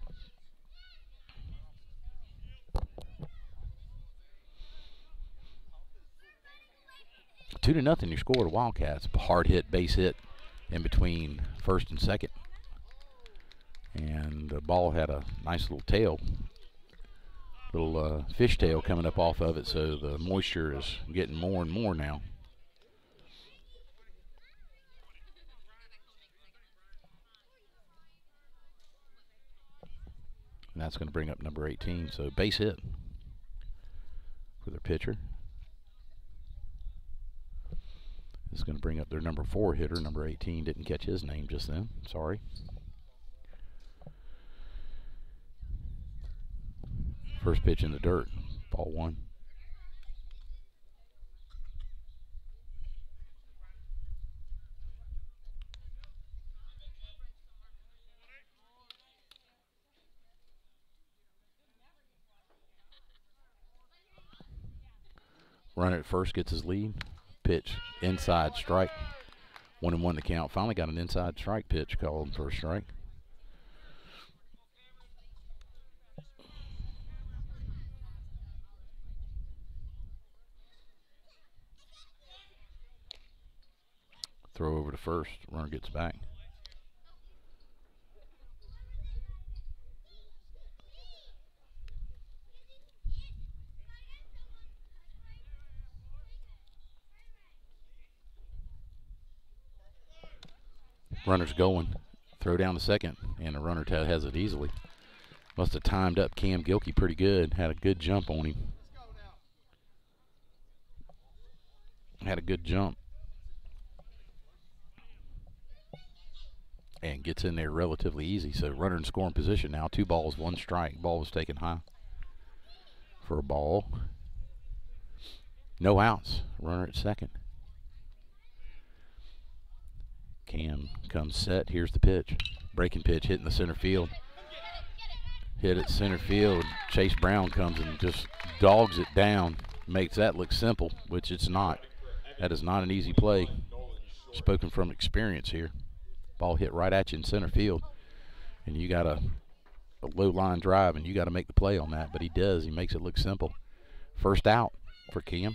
Two to nothing. Your score to Wildcats. Hard hit, base hit in between first and second. And the ball had a nice little tail, little fish tail coming up off of it, so the moisture is getting more and more now. And that's going to bring up number 18. So base hit for their pitcher. This is going to bring up their number 4 hitter. Number 18 didn't catch his name just then. Sorry. First pitch in the dirt. Ball 1. Runner at first gets his lead. Pitch, inside strike. 1-1 to count. Finally got an inside strike pitch called for a strike. Throw over to first. Runner gets back. Runner's going. Throw down to second, and the runner has it easily. Must have timed up Cam Gilkey pretty good. Had a good jump on him. Had a good jump. And gets in there relatively easy. So runner in scoring position now. 2 balls, 1 strike. Ball was taken high for a ball. No outs. Runner at second. Cam comes set. Here's the pitch. Breaking pitch hitting the center field. Hit at center field. Chase Brown comes and just dogs it down. Makes that look simple, which it's not. That is not an easy play. Spoken from experience here. Ball hit right at you in center field. And you got a low line drive, and you got to make the play on that. But he does. He makes it look simple. First out for Cam.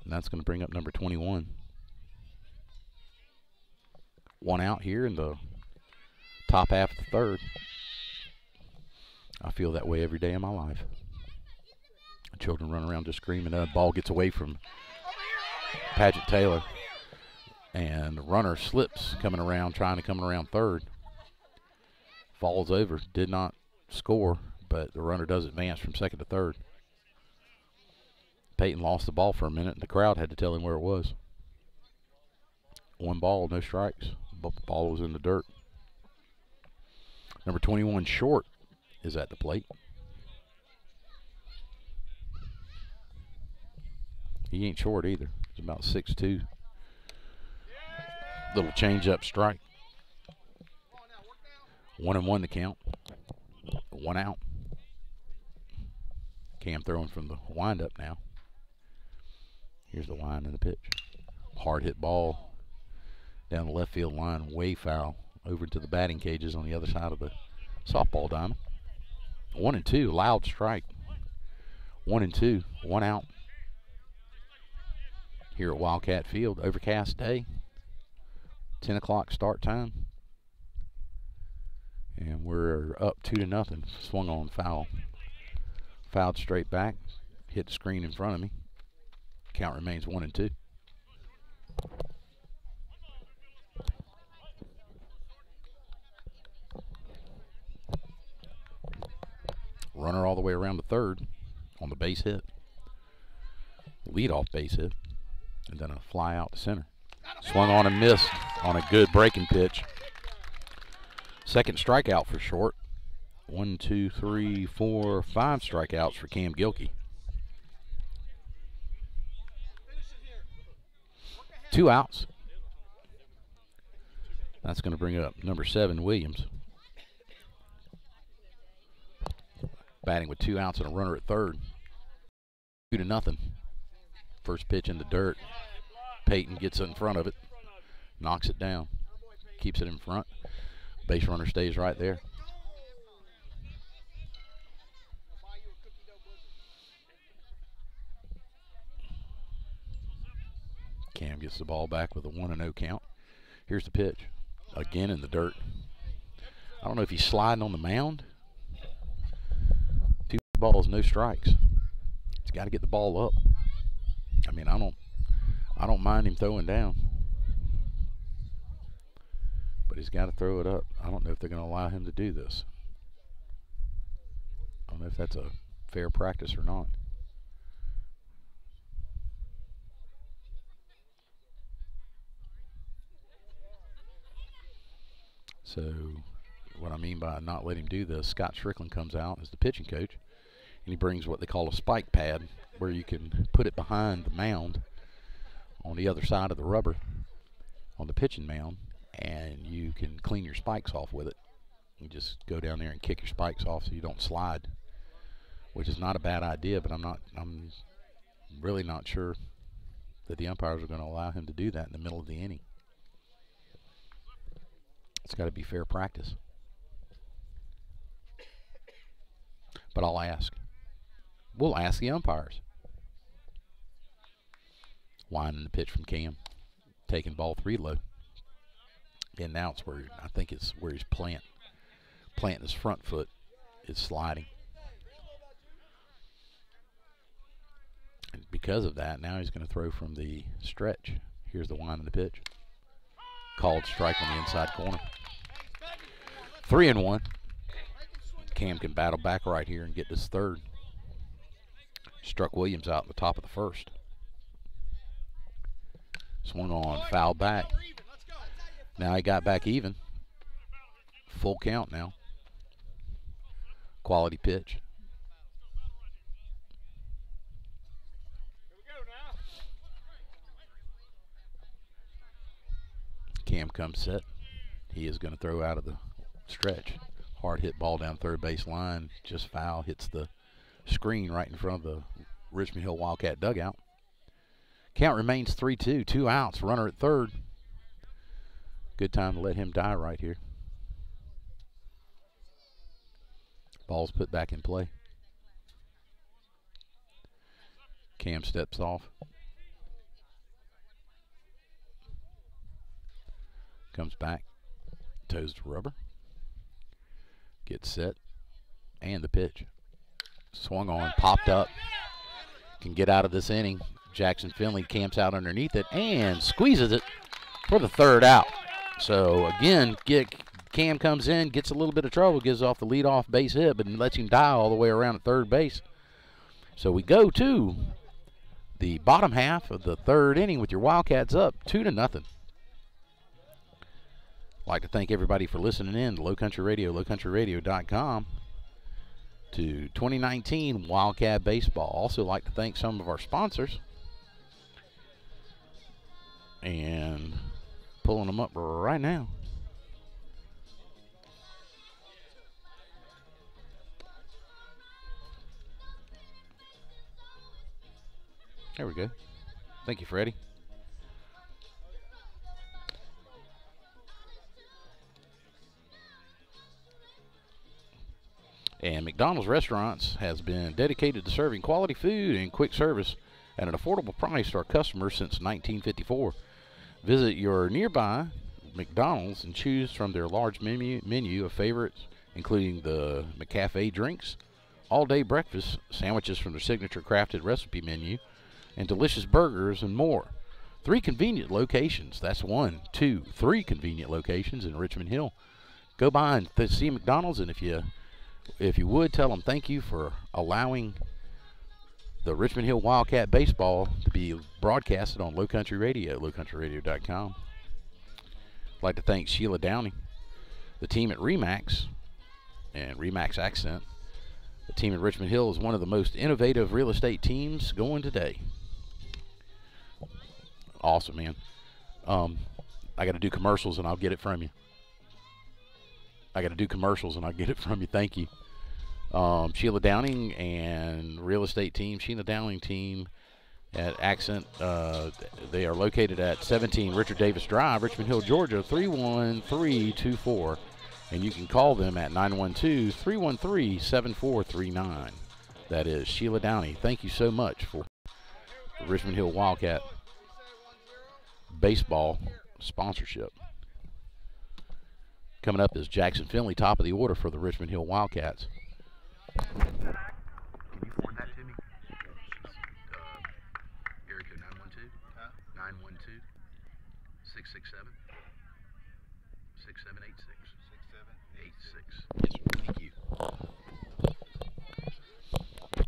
And that's going to bring up number 21. 1 out here in the top half of the third. I feel that way every day in my life. Children run around just screaming. The ball gets away from Paget Taylor. And the runner slips coming around, trying to come around third. Falls over. Did not score, but the runner does advance from second to third. Peyton lost the ball for a minute, and the crowd had to tell him where it was. 1 ball, no strikes. Ball was in the dirt. Number 21, Short, is at the plate. He ain't short either. He's about 6'2". Little change-up strike. 1-1 to count. 1 out. Cam throwing from the windup now. Here's the line and the pitch. Hard hit ball down the left field line, way foul, over to the batting cages on the other side of the softball diamond. 1-2, loud strike. 1-2, 1 out. Here at Wildcat Field, overcast day. 10 o'clock start time. And we're up 2-0. Swung on foul. Fouled straight back. Hit the screen in front of me. Count remains 1-2. Runner all the way around the third on the base hit. Leadoff base hit. And then a fly out to center. Swung on and missed on a good breaking pitch. Second strikeout for Short. 1, 2, 3, 4, 5 strikeouts for Cam Gilkey. 2 outs. That's going to bring up number 7, Williams. Batting with 2 outs and a runner at third. 2-0. First pitch in the dirt. Peyton gets in front of it. Knocks it down. Keeps it in front. Base runner stays right there. Cam gets the ball back with a 1-0 count. Here's the pitch. Again in the dirt. I don't know if he's sliding on the mound. 2 balls, no strikes. He's got to get the ball up. I mean, I don't mind him throwing down. But he's got to throw it up. I don't know if they're going to allow him to do this. I don't know if that's a fair practice or not. So what I mean by not letting him do this, Scott Strickland comes out as the pitching coach, and he brings what they call a spike pad, where you can put it behind the mound on the other side of the rubber on the pitching mound, and you can clean your spikes off with it. You just go down there and kick your spikes off so you don't slide, which is not a bad idea, but I'm really not sure that the umpires are going to allow him to do that in the middle of the inning. It's got to be fair practice. But I'll ask. We'll ask the umpires. Winding the pitch from Cam. Taking ball 3 low. And now it's where, I think it's where he's planting his front foot. It's sliding. And because of that, now he's going to throw from the stretch. Here's the wind of the pitch. Called strike on the inside corner. 3-1. Cam can battle back right here and get this third. Struck Williams out in the top of the first. Swung on, foul back. Now he got back even. Full count now. Quality pitch. Cam comes set. He is going to throw out of the stretch. Hard hit ball down third base line. Just foul. Hits the screen right in front of the Richmond Hill Wildcat dugout. Count remains 3-2. 2 outs. Runner at third. Good time to let him die right here. Ball's put back in play. Cam steps off. Comes back. Toes to rubber. Gets set. And the pitch. Swung on. Popped up. Can get out of this inning. Jackson Finley camps out underneath it and squeezes it for the third out. So again, Cam comes in, gets a little bit of trouble, gives off the leadoff base hit, but lets him die all the way around at third base. So we go to the bottom half of the third inning with your Wildcats up 2-0. like to thank everybody for listening in to Low Country Radio, lowcountryradio.com, to 2019 Wildcat Baseball. Also like to thank some of our sponsors. And pulling them up right now. There we go. Thank you, Freddie. And McDonald's Restaurants has been dedicated to serving quality food and quick service at an affordable price to our customers since 1954. Visit your nearby McDonald's and choose from their large menu of favorites, including the McCafe drinks, all-day breakfast, sandwiches from their signature crafted recipe menu, and delicious burgers and more. 3 convenient locations. That's 1, 2, 3 convenient locations in Richmond Hill. Go by and see McDonald's, and if you would, tell them thank you for allowing the Richmond Hill Wildcat Baseball to be broadcasted on Low Country Radio, lowcountryradio.com. I'd like to thank Sheila Downey, the team at RE/MAX and RE/MAX Accent. The team at Richmond Hill is one of the most innovative real estate teams going today. Awesome, man. I got to do commercials and I'll get it from you. Thank you. Sheila Downing and real estate team, Sheila Downing team at Accent. They are located at 17 Richard Davis Drive, Richmond Hill, Georgia, 31324. And you can call them at 912-313-7439. That is Sheila Downey. Thank you so much for the Richmond Hill Wildcat Baseball sponsorship. Coming up is Jackson Finley, top of the order for the Richmond Hill Wildcats. Can you forward that to me? Area code 912? 912 667 6786. 6786. Thank you.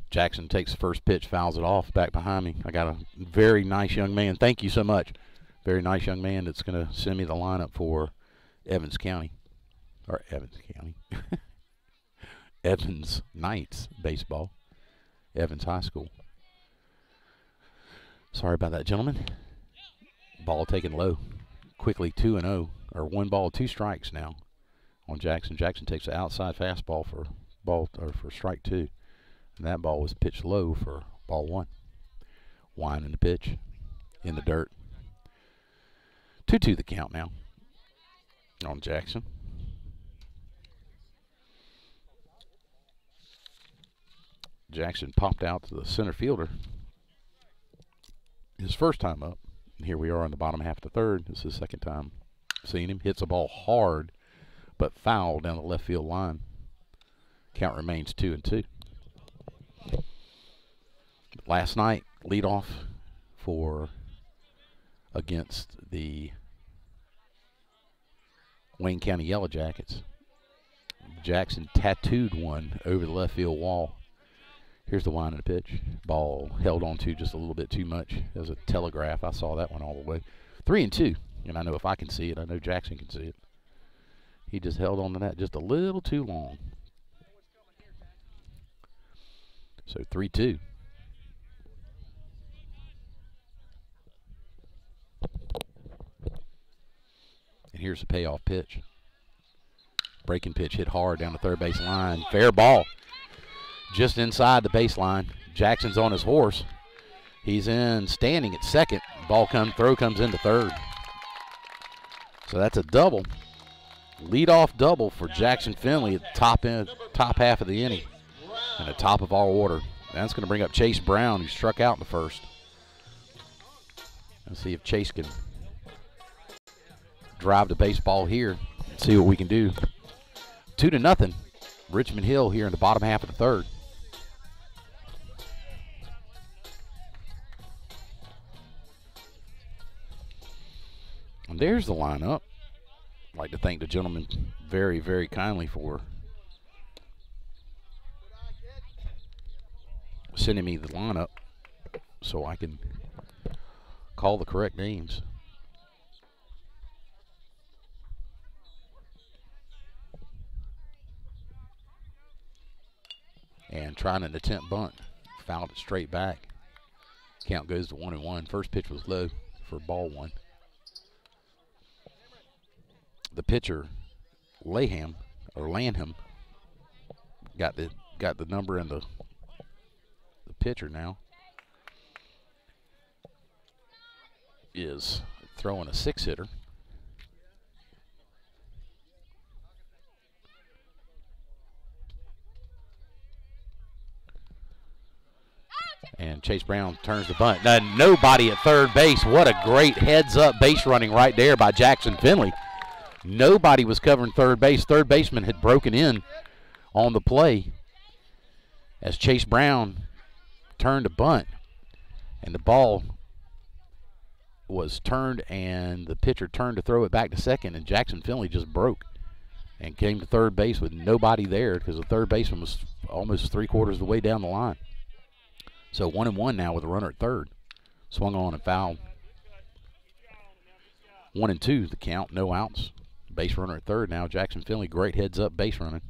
Jackson takes the first pitch, fouls it off back behind me. I got a very nice young man. Thank you so much. Very nice young man that's going to send me the lineup for Evans County. Or Evans County. Evans Knights baseball. Evans High School. Sorry about that, gentlemen. Ball taken low. Quickly 2-0. Or 1 ball, 2 strikes now on Jackson. Jackson takes the outside fastball for strike 2. And that ball was pitched low for ball 1. Winding the pitch in the dirt. 2-2 the count now on Jackson. Jackson popped out to the center fielder. His first time up. And here we are in the bottom half of the third. This is the second time seeing him. Hits a ball hard, but foul down the left field line. Count remains 2-2. Last night, leadoff for against the Wayne County Yellow Jackets. Jackson tattooed one over the left field wall. Here's the wind of the pitch. Ball held on to just a little bit too much as a telegraph. I saw that one all the way. 3-2. And I know if I can see it, I know Jackson can see it. He just held on to that just a little too long. So 3-2. And here's the payoff pitch. Breaking pitch hit hard down the third base line. Fair ball. Just inside the baseline. Jackson's on his horse. He's in standing at second. Throw comes into third. So that's a double. Leadoff double for Jackson Finley at the top half of the inning. And the top of our order. That's going to bring up Chase Brown, who struck out in the first. Let's see if Chase can drive the baseball here and see what we can do. 2-0. Richmond Hill here in the bottom half of the third. And there's the lineup. I'd like to thank the gentleman very, very kindly for sending me the lineup so I can call the correct names. and trying an attempt bunt. Fouled it straight back. Count goes to 1-1. First pitch was low for ball one. The pitcher, Lanham, got the number in the pitcher now. Is throwing a 6-hitter. And Chase Brown turns the bunt. Now, nobody at third base. What a great heads-up base running right there by Jackson Finley. Nobody was covering third base. Third baseman had broken in on the play as Chase Brown turned a bunt. And the ball was turned, and the pitcher turned to throw it back to second, and Jackson Finley just broke and came to third base with nobody there because the third baseman was almost 3/4 of the way down the line. So 1-1 now with a runner at third. Swung on and fouled. 1-2 the count, no outs. Base runner at third now. Jackson Finley, great heads up base running.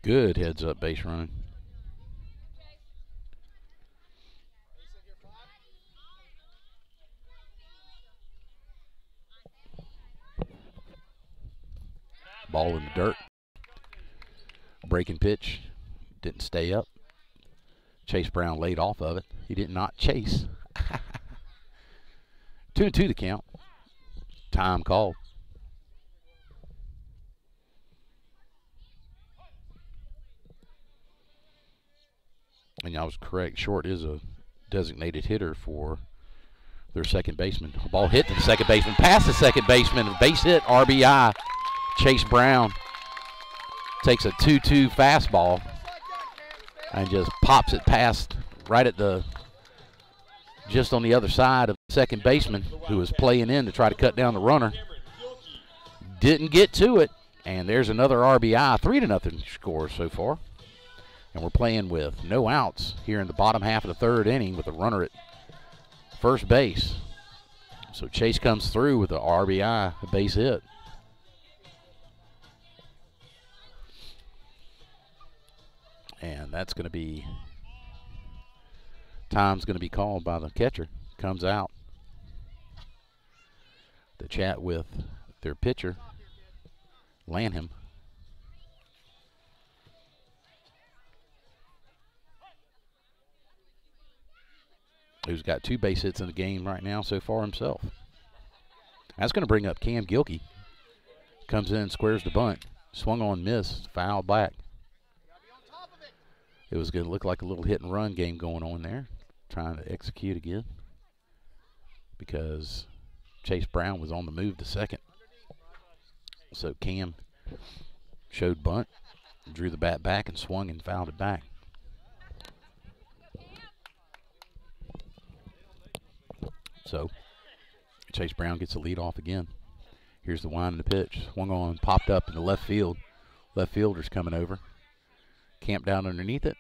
Good heads up base running. Ball in the dirt. Breaking pitch. Didn't stay up. Chase Brown laid off of it. He did not chase. 2-2 the count. Time called. And I was correct. Short is a designated hitter for their second baseman. Ball hit to the second baseman. Past the second baseman. Base hit. RBI. Chase Brown takes a 2-2 fastball and just pops it past right at the just on the other side of the second baseman who was playing in to try to cut down the runner. Didn't get to it, and there's another RBI. 3-0 score so far. And we're playing with no outs here in the bottom half of the third inning with a runner at first base. So Chase comes through with the RBI, a base hit. And that's going to be, time's going to be called by the catcher. Comes out to chat with their pitcher, Lanham. Who's got 2 base hits in the game right now so far himself. That's going to bring up Cam Gilkey. Comes in, squares the bunt. Swung on, miss, foul back. It was going to look like a little hit-and-run game going on there, trying to execute again because Chase Brown was on the move to second. So Cam showed bunt, drew the bat back, and swung and fouled it back. So Chase Brown gets the lead off again. Here's the wind of the pitch. Swung on, popped up in the left field. Left fielder's coming over. Camped down underneath it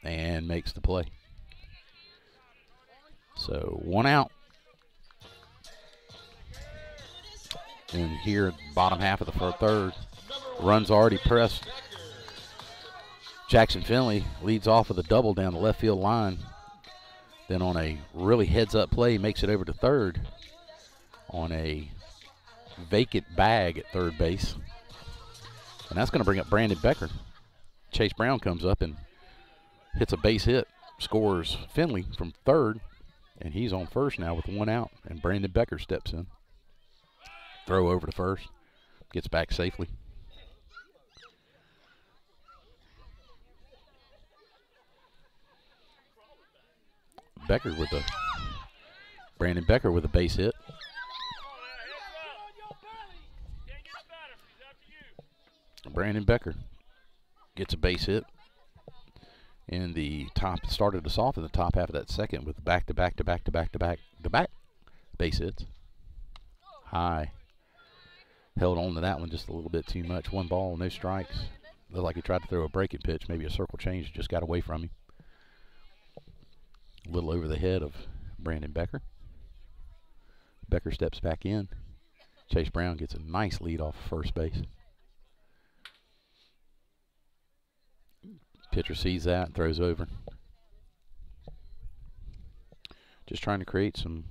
and makes the play. So 1 out. And here, bottom half of the third, runs already pressed. Jackson Finley leads off with a double down the left field line. Then on a really heads-up play, makes it over to third on a vacant bag at third base. And that's going to bring up Brandon Becker. Chase Brown comes up and hits a base hit, scores Finley from third, and he's on first now with 1 out, and Brandon Becker steps in. Throw over to first, gets back safely. Brandon Becker with a base hit. Brandon Becker gets a base hit in the top, started us off in the top half of that second with back-to-back base hits. High. Held on to that one just a little bit too much. 1 ball, no strikes. Looked like he tried to throw a breaking pitch, maybe a circle change, just got away from him. A little over the head of Brandon Becker. Becker steps back in. Chase Brown gets a nice lead off first base. Pitcher sees that and throws over. Just trying to create some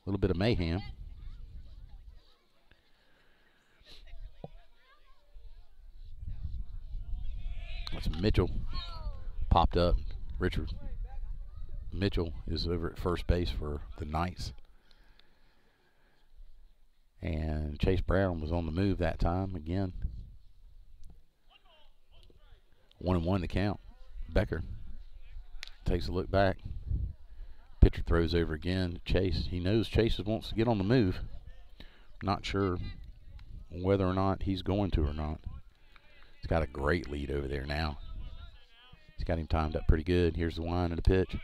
little bit of mayhem. That's Mitchell popped up. Richard Mitchell is over at first base for the Knights. And Chase Brown was on the move that time again. 1-1 to count. Becker takes a look back. Pitcher throws over again. Chase, he knows Chase wants to get on the move. Not sure whether or not he's going to or not. He's got a great lead over there now. He's got him timed up pretty good. Here's the wind and the pitch.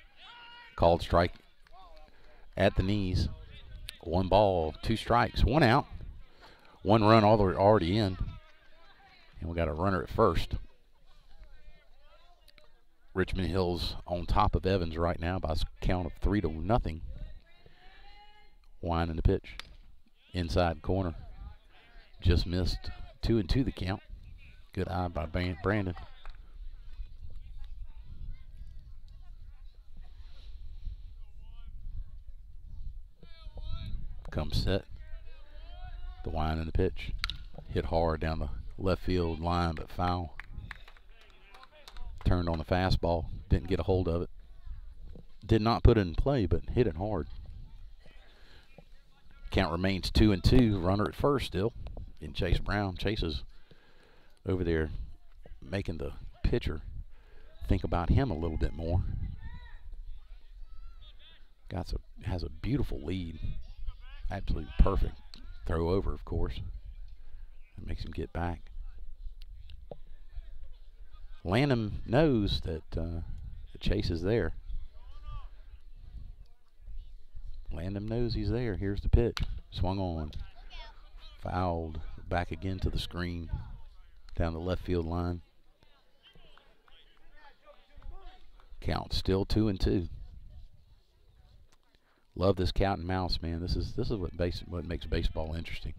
Called strike at the knees. 1 ball, 2 strikes, 1 out. 1 run already in. And we got a runner at first. Richmond Hill's on top of Evans right now by a count of 3-0. Wind in the pitch. Inside corner. Just missed. 2-2 the count. Good eye by Brandon. Comes set. The wind in the pitch. Hit hard down the left field line, but foul. Turned on the fastball. Didn't get a hold of it. Did not put it in play, but hit it hard. Count remains 2-2. Runner at first still in Chase Brown. Chase is over there making the pitcher think about him a little bit more. Has a beautiful lead. Absolutely perfect. Throw over, of course. That makes him get back. Lanham knows that Chase is there. Lanham knows he's there. Here's the pitch. Swung on. Fouled. Back again to the screen. Down the left field line. Count still 2-2. Love this cat and mouse, man. This is what makes baseball interesting.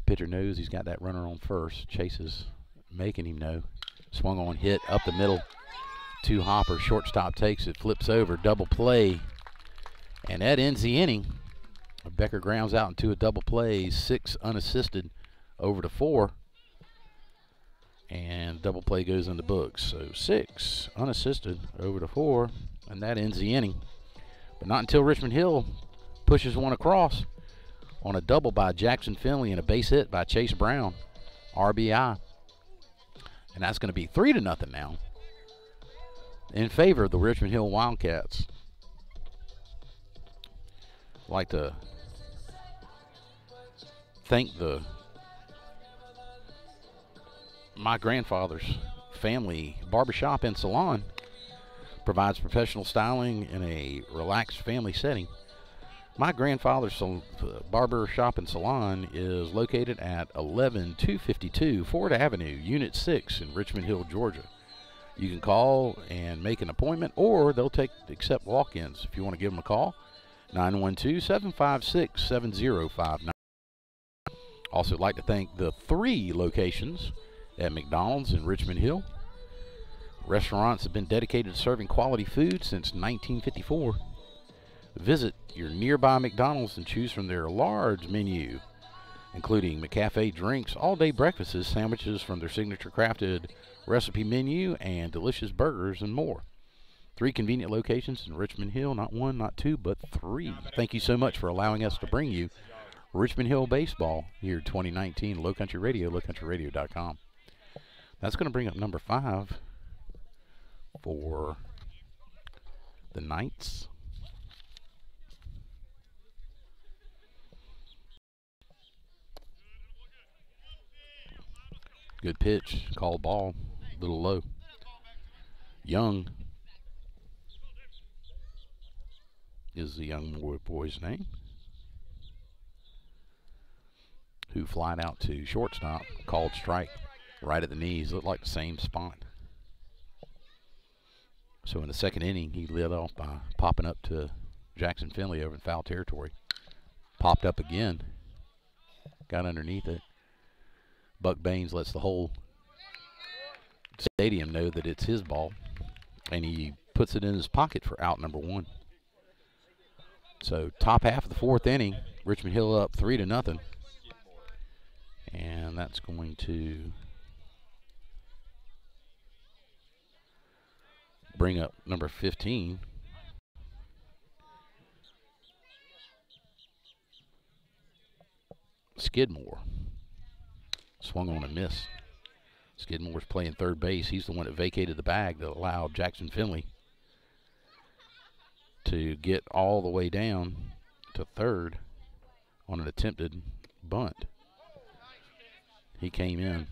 Pitcher knows he's got that runner on first. Chase is making him know. Swung on, hit up the middle. 2 hopper. Shortstop takes it, flips over, double play, and that ends the inning. Becker grounds out into a double play. 6 unassisted over to 4, and double play goes in the books. So 6 unassisted over to 4, and that ends the inning. But not until Richmond Hill pushes one across on a double by Jackson Finley and a base hit by Chase Brown. RBI. And that's going to be 3-0 now in favor of the Richmond Hill Wildcats. I'd like to thank my grandfather's family barbershop and salon. Provides professional styling in a relaxed family setting. My grandfather's barber shop and salon is located at 11252 Ford Avenue, Unit 6 in Richmond Hill, Georgia. You can call and make an appointment, or they'll accept walk-ins. If you want to give them a call, 912-756-7059. Also like to thank the 3 locations at McDonald's in Richmond Hill. Restaurants have been dedicated to serving quality food since 1954. Visit your nearby McDonald's and choose from their large menu, including McCafe drinks, all-day breakfasts, sandwiches from their signature crafted recipe menu, and delicious burgers and more. 3 convenient locations in Richmond Hill, not 1, not 2, but 3. Thank you so much for allowing us to bring you Richmond Hill baseball here 2019, Low Country Radio, lowcountryradio.com. That's going to bring up number 5 for the Knights. Good pitch, called ball, a little low. Young is the young boy's name, who flied out to shortstop, called strike, right at the knees. Looked like the same spot. So in the second inning, he led off by popping up to Jackson Finley over in foul territory. Popped up again, got underneath it. Buck Baines lets the whole stadium know that it's his ball, and he puts it in his pocket for out number 1. So top half of the 4th inning, Richmond Hill up 3-0, and that's going to bring up number 15. Skidmore. Swung on a miss. Skidmore's playing third base. He's the one that vacated the bag that allowed Jackson Finley to get all the way down to third on an attempted bunt. He came in,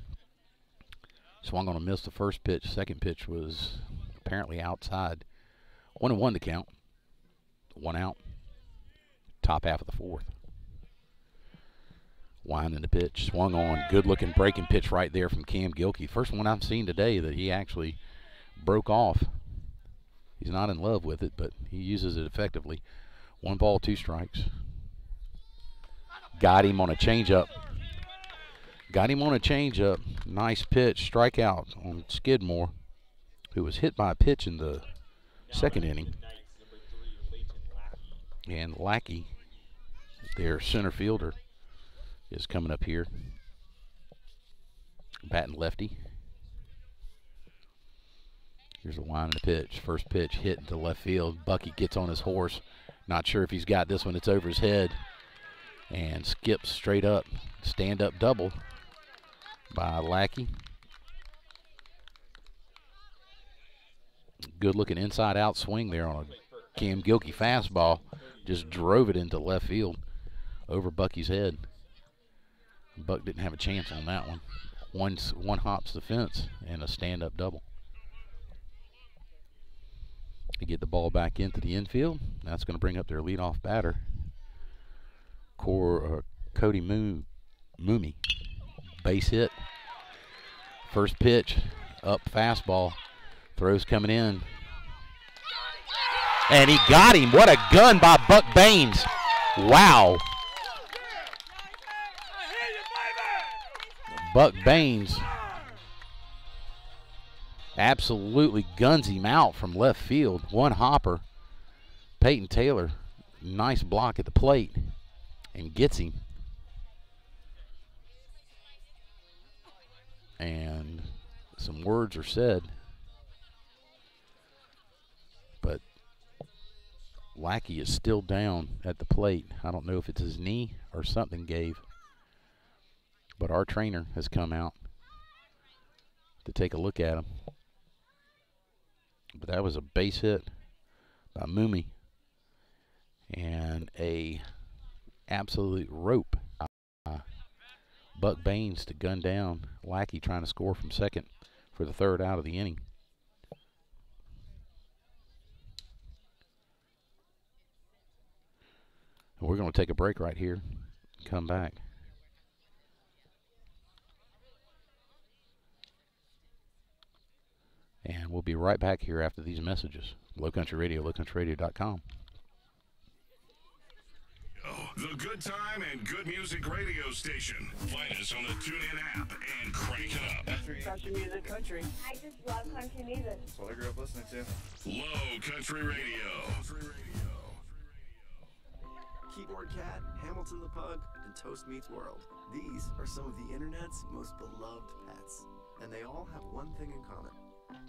swung on a miss the first pitch. Second pitch was apparently outside. 1-1 to count. 1 out. Top half of the 4th. Winding the pitch, swung on, good-looking breaking pitch right there from Cam Gilkey. First one I've seen today that he actually broke off. He's not in love with it, but he uses it effectively. 1 ball, 2 strikes. Got him on a changeup. Nice pitch, strikeout on Skidmore, who was hit by a pitch in the 2nd inning. And Lackey, their center fielder, is coming up here, batting lefty. Here's a line in the pitch. First pitch hit into left field. Bucky gets on his horse. Not sure if he's got this one. It's over his head. And skips straight up. Stand-up double by Lackey. Good-looking inside-out swing there on a Cam Gilkey fastball. Just drove it into left field over Bucky's head. Buck didn't have a chance on that one. One hops the fence and a stand-up double. To get the ball back into the infield. That's going to bring up their leadoff batter, Cody Mooney. Base hit. First pitch, up fastball. Throws coming in. And he got him. What a gun by Buck Baines. Wow. Buck Baines absolutely guns him out from left field. 1 hopper. Peyton Taylor, nice block at the plate and gets him. And some words are said, but Lackey is still down at the plate. I don't know if it's his knee or something gave. But our trainer has come out to take a look at him. But that was a base hit by Mooney. And a absolute rope by Buck Baines to gun down Lackey, trying to score from second for the 3rd out of the inning. And we're going to take a break right here and come back. And we'll be right back here after these messages. Low Country Radio, lowcountryradio.com. The good time and good music radio station. Find us on the TuneIn app and crank it up. Country music, country. I just love country music. That's what I grew up listening to. Low Country Radio. Keyboard Cat, Hamilton the Pug, and Toast Meets World. These are some of the internet's most beloved pets. And they all have one thing in common.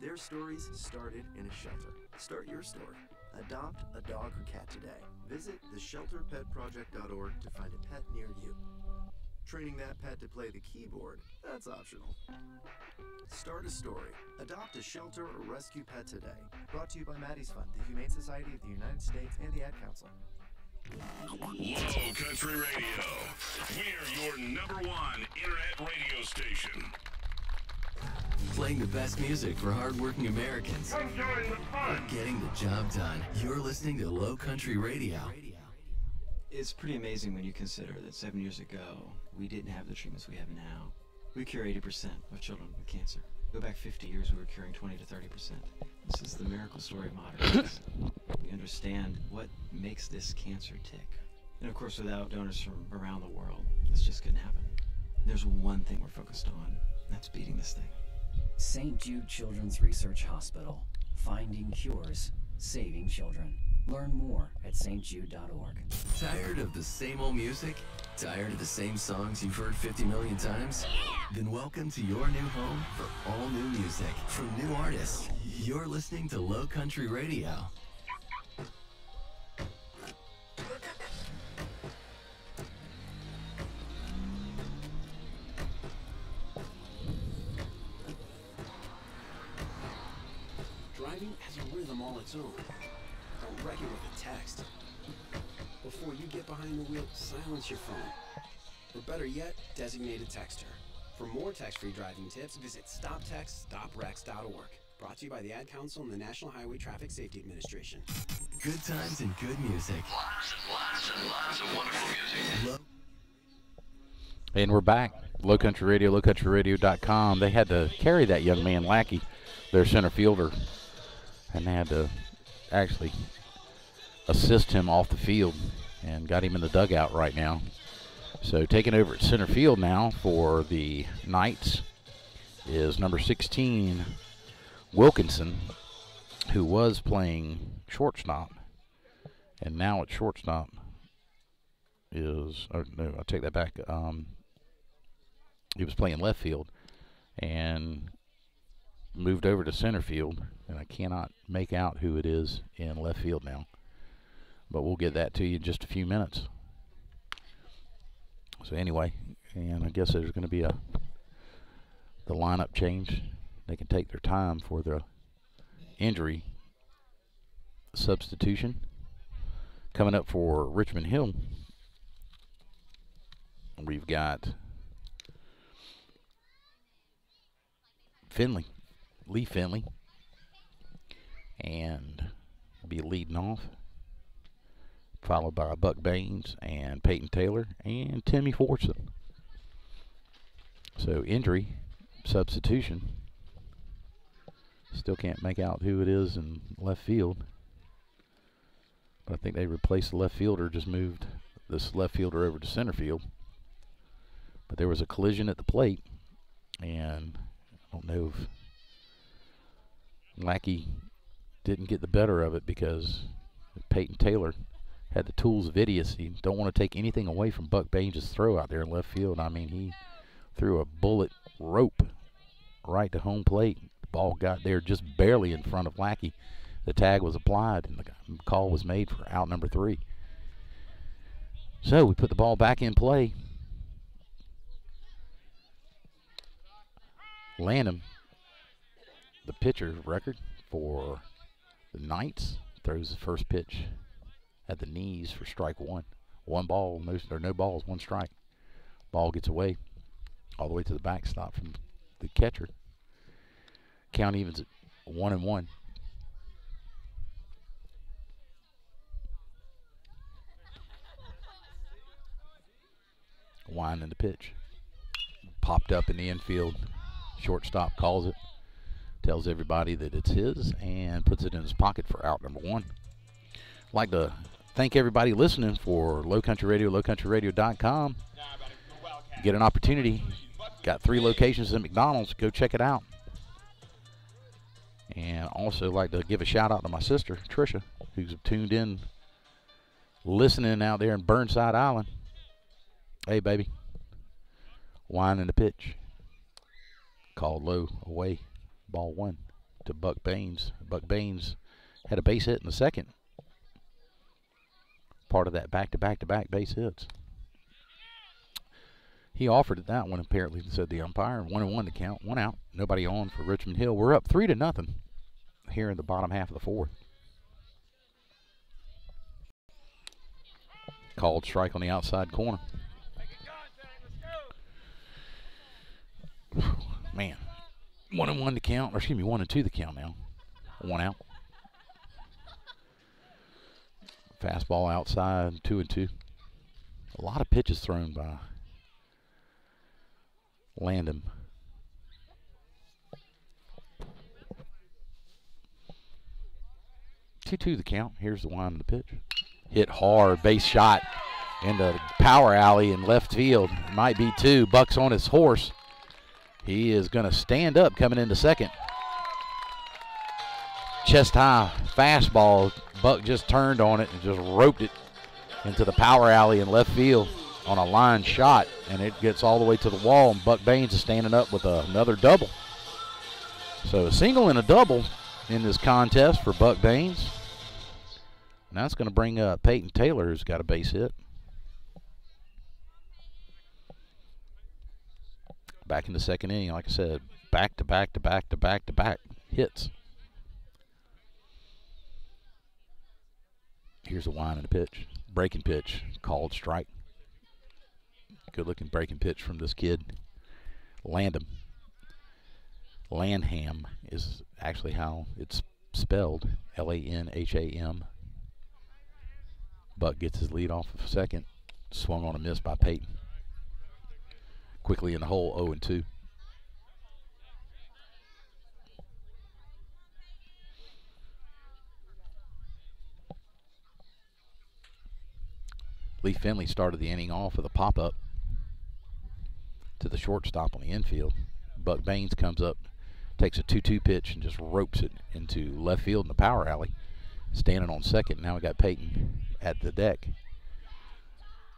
Their stories started in a shelter. Start your story. Adopt a dog or cat today. Visit theshelterpetproject.org to find a pet near you. Training that pet to play the keyboard, that's optional. Start a story. Adopt a shelter or rescue pet today. Brought to you by Maddie's Fund, the Humane Society of the United States, and the Ad Council. Low Country Radio. We're your #1 internet radio station. Playing the best music for hardworking Americans. Come join the fun. Getting the job done. You're listening to Low Country Radio. It's pretty amazing when you consider that 7 years ago, we didn't have the treatments we have now. We cure 80% of children with cancer. Go back 50 years, we were curing 20 to 30%. This is the miracle story of modern medicine. We understand what makes this cancer tick. And of course, without donors from around the world, this just couldn't happen. There's one thing we're focused on, and that's beating this thing. St. Jude Children's Research Hospital. Finding cures, saving children. Learn more at stjude.org. Tired of the same old music? Tired of the same songs you've heard 50 million times? Then welcome to your new home for all new music from new artists. You're listening to Low Country Radio. Driving has a rhythm all its own. Don't wreck it with a text. Before you get behind the wheel, silence your phone. Or better yet, designate a texter. For more text-free driving tips, visit stoptextstoprex.org. Brought to you by the Ad Council and the National Highway Traffic Safety Administration. Good times and good music. Lots of wonderful music. And we're back. Low Country Radio, lowcountryradio.com. They had to carry that young man, Lackey, their center fielder, and they had to actually assist him off the field and got him in the dugout right now. So taking over at center field now for the Knights is number 16, Wilkinson, who was playing shortstop, and now at shortstop is, or no, I take that back. He was playing left field and moved over to center field, and I cannot make out who it is in left field now, but we'll get that to you in just a few minutes. So anyway, and I guess there's going to be the lineup change. They can take their time for the injury substitution. Coming up for Richmond Hill, we've got Finley, Lee Finley, and be leading off, followed by Buck Baines and Peyton Taylor and Timmy Fortson. So injury substitution. Still can't make out who it is in left field, but I think they replaced the left fielder, just moved this left fielder over to center field. But there was a collision at the plate, and I don't know if Lackey didn't get the better of it because Peyton Taylor had the tools of idiocy. Don't want to take anything away from Buck Baines' throw out there in left field. I mean, he threw a bullet rope right to home plate. The ball got there just barely in front of Lackey. The tag was applied, and the call was made for out number 3. So we put the ball back in play. Lanham, the pitcher record for the Knights, throws the first pitch at the knees for strike 1. 1 ball, no balls, 1 strike. Ball gets away all the way to the backstop from the catcher. Count evens at 1-1. Winding the pitch. Popped up in the infield. Shortstop calls it, tells everybody that it's his, and puts it in his pocket for out number 1. I'd like to thank everybody listening for Low Country Radio, lowcountryradio.com. Get an opportunity. Got 3 locations in McDonald's. Go check it out. And also like to give a shout out to my sister, Tricia, who's tuned in, listening out there in Burnside Island. Hey, baby. Winding the pitch. Called low, away, ball 1 to Buck Baines. Buck Baines had a base hit in the second. Part of that back-to-back-to-back base hits. He offered that one, apparently, said the umpire. 1-1 to count, 1 out, nobody on for Richmond Hill. We're up 3-0 here in the bottom half of the 4th. Called strike on the outside corner. Man, 1-1 to count, or excuse me, 1-2 to count now. 1 out. Fastball outside, 2-2. A lot of pitches thrown by Landham. 2-2 the count. Here's the wind of the pitch. Hit hard, base shot into the power alley in left field. It might be 2. Buck's on his horse. He is going to stand up coming into second. Chest high fastball. Buck just turned on it and just roped it into the power alley in left field on a line shot, and it gets all the way to the wall, and Buck Baines is standing up with another double. So a single and a double in this contest for Buck Baines. And that's going to bring up Peyton Taylor, who's got a base hit. Back in the second inning, like I said, back to back to back to back to back hits. Here's a wind and a pitch. Breaking pitch, called strike. Good looking breaking pitch from this kid. Landham is actually how it's spelled. Lanham. Buck gets his lead off of second. Swung on a miss by Peyton. Quickly in the hole, 0-2. Lee Finley started the inning off with a pop-up to the shortstop on the infield. Buck Baines comes up, takes a 2-2 pitch and just ropes it into left field in the power alley. Standing on second. Now we got Peyton at the deck.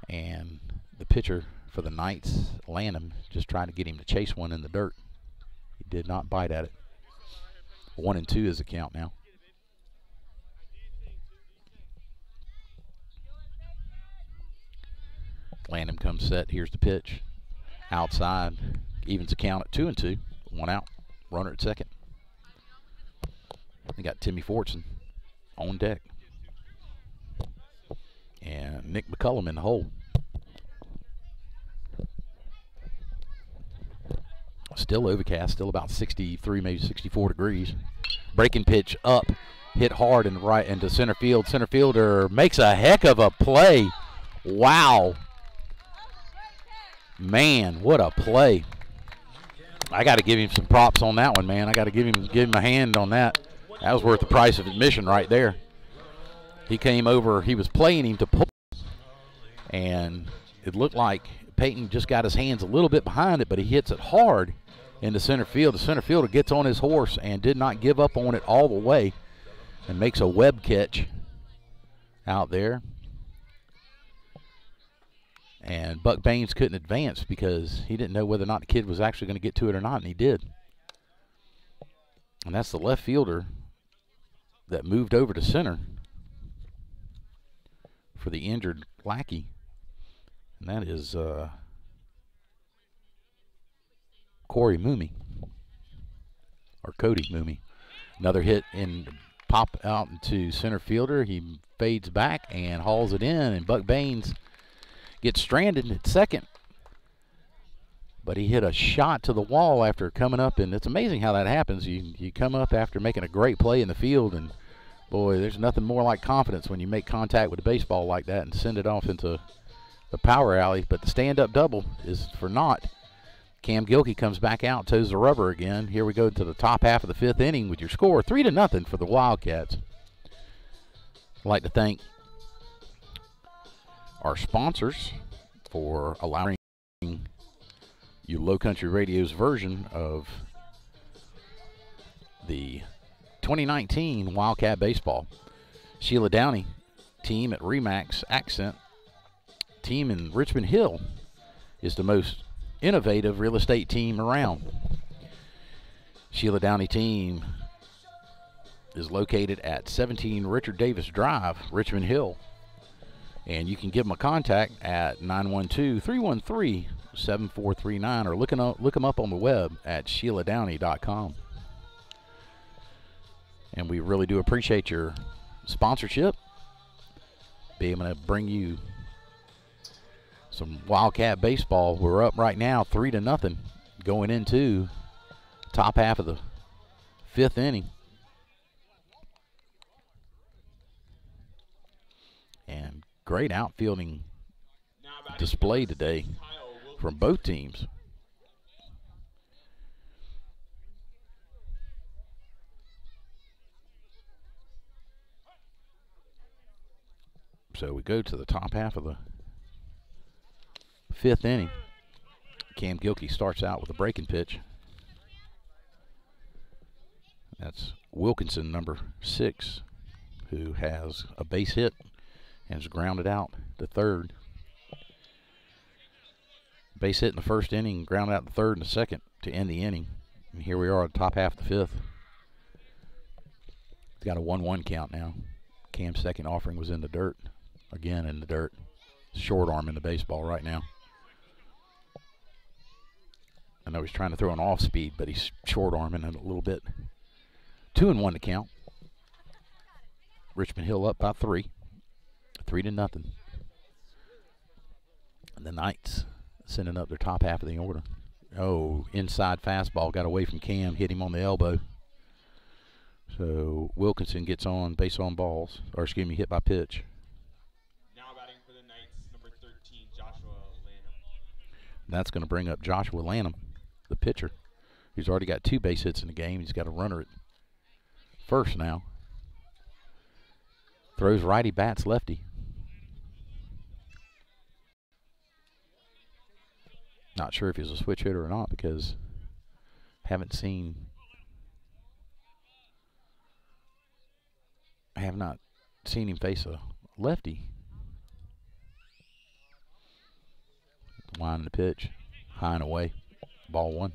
And the pitcher for the Knights, Lanham, just trying to get him to chase one in the dirt. He did not bite at it. 1-2 is the count now. Lanham comes set. Here's the pitch. Outside. Evens the count at 2-2. One out. Runner at second. We got Timmy Fortson on deck. And Nick McCullum in the hole. Still overcast. Still about 63, maybe 64 degrees. Breaking pitch up. Hit hard and right into center field. Center fielder makes a heck of a play. Wow. Man, what a play. I got to give him some props on that one, man. I got to give him a hand on that. That was worth the price of admission right there. He came over, he was playing him to pull, and it looked like Peyton just got his hands a little bit behind it, but he hits it hard into center field. The center fielder gets on his horse and did not give up on it all the way and makes a web catch out there. And Buck Baines couldn't advance because he didn't know whether or not the kid was actually going to get to it or not, and he did. And that's the left fielder that moved over to center for the injured Lackey. And that is Corey Mooney, or Cody Mooney. Another hit and pop out into center fielder. He fades back and hauls it in, and Buck Baines gets stranded at second. But he hit a shot to the wall after coming up, and it's amazing how that happens. You come up after making a great play in the field, and boy, there's nothing more like confidence when you make contact with the baseball like that and send it off into the power alley. But the stand-up double is for naught. Cam Gilkey comes back out, toes the rubber again. Here we go to the top half of the fifth inning with your score 3-0 for the Wildcats. I'd like to thank our sponsors for allowing you Low Country Radio's version of the 2019 Wildcat Baseball. Sheila Downey, team at Remax Accent, team in Richmond Hill, is the most innovative real estate team around. Sheila Downey team is located at 17 Richard Davis Drive, Richmond Hill. And you can give them a contact at 912-313-7439 or look them up on the web at SheilaDowney.com. And we really do appreciate your sponsorship. Being able to bring you some Wildcat baseball. We're up right now 3-0 going into top half of the fifth inning. And great outfielding display today from both teams. So we go to the top half of the fifth inning. Cam Gilkey starts out with a breaking pitch. That's Wilkinson, number 6, who has a base hit and is grounded out to third. Base hit in the first inning, grounded out the third in the second to end the inning. And here we are at the top half of the fifth. It's got a 1-1 count now. Cam's second offering was in the dirt. Again in the dirt. Short arm in the baseball right now. I know he's trying to throw an off speed, but he's short arming it a little bit. 2-1 to count. Richmond Hill up by 3. 3-0. And the Knights sending up their top half of the order. Oh, inside fastball got away from Cam, hit him on the elbow. So Wilkinson gets on base on balls, or excuse me, hit by pitch. Now batting for the Knights, number 13, Joshua Lanham. That's going to bring up Joshua Lanham, the pitcher. He's already got 2 base hits in the game. He's got a runner at first now. Throws righty, bats lefty. Not sure if he's a switch hitter or not because I have not seen him face a lefty. Line the pitch, high and away, ball 1.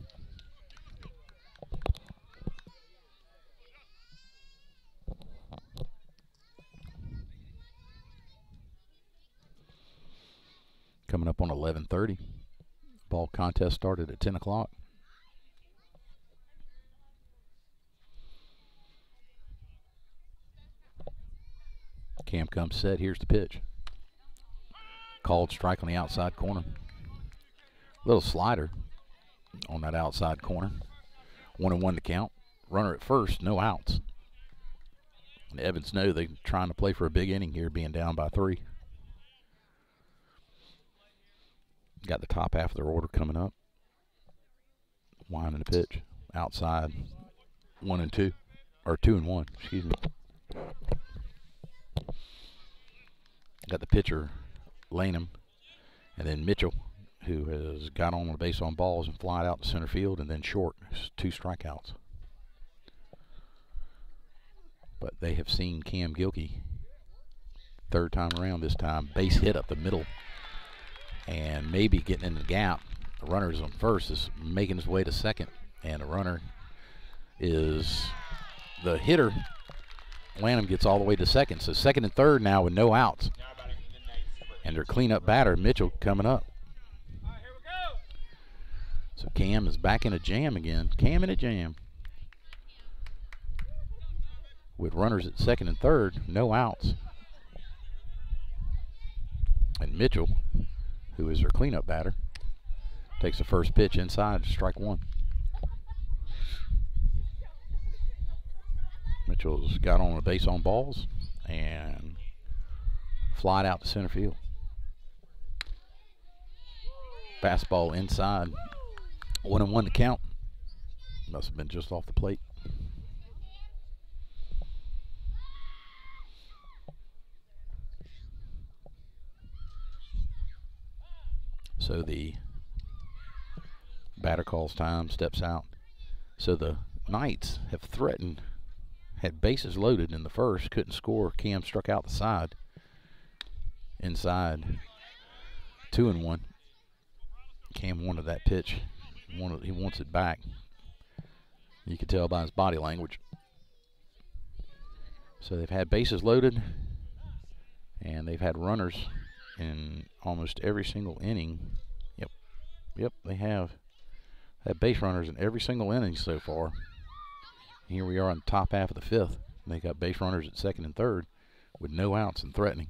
Coming up on 11:30. Ball contest started at 10 o'clock. Cam comes set. Here's the pitch. Called strike on the outside corner. Little slider on that outside corner. 1-1 to count. Runner at first, no outs. And Evans know they're trying to play for a big inning here, being down by 3. Got the top half of their order coming up. Winding the pitch. Outside. 1-2. Or 2-1, excuse me. Got the pitcher, Lanham, and then Mitchell, who has got on the base on balls and flied out to center field, and then short. 2 strikeouts. But they have seen Cam Gilkey, third time around this time, base hit up the middle. And maybe getting in the gap. The runner is on first, is making his way to second. And the runner is the hitter. Lanham gets all the way to second. So second and third now with no outs. And their cleanup batter, Mitchell, coming up. So Cam is back in a jam again. Cam in a jam. With runners at second and third, no outs. And Mitchell, who is their cleanup batter, takes the first pitch inside, strike 1. Mitchell's got on a base on balls and flied out to center field. Fastball inside, 1-1 to count. Must have been just off the plate. So the batter calls time, steps out. So the Knights have threatened, had bases loaded in the first, couldn't score. Cam struck out the side. Inside, 2-1. Cam wanted that pitch. He wants it back. You can tell by his body language. So they've had bases loaded, and they've had runners in almost every single inning. Yep, they have had base runners in every single inning so far. Here we are on the top half of the 5th. They got base runners at second and third with no outs and threatening.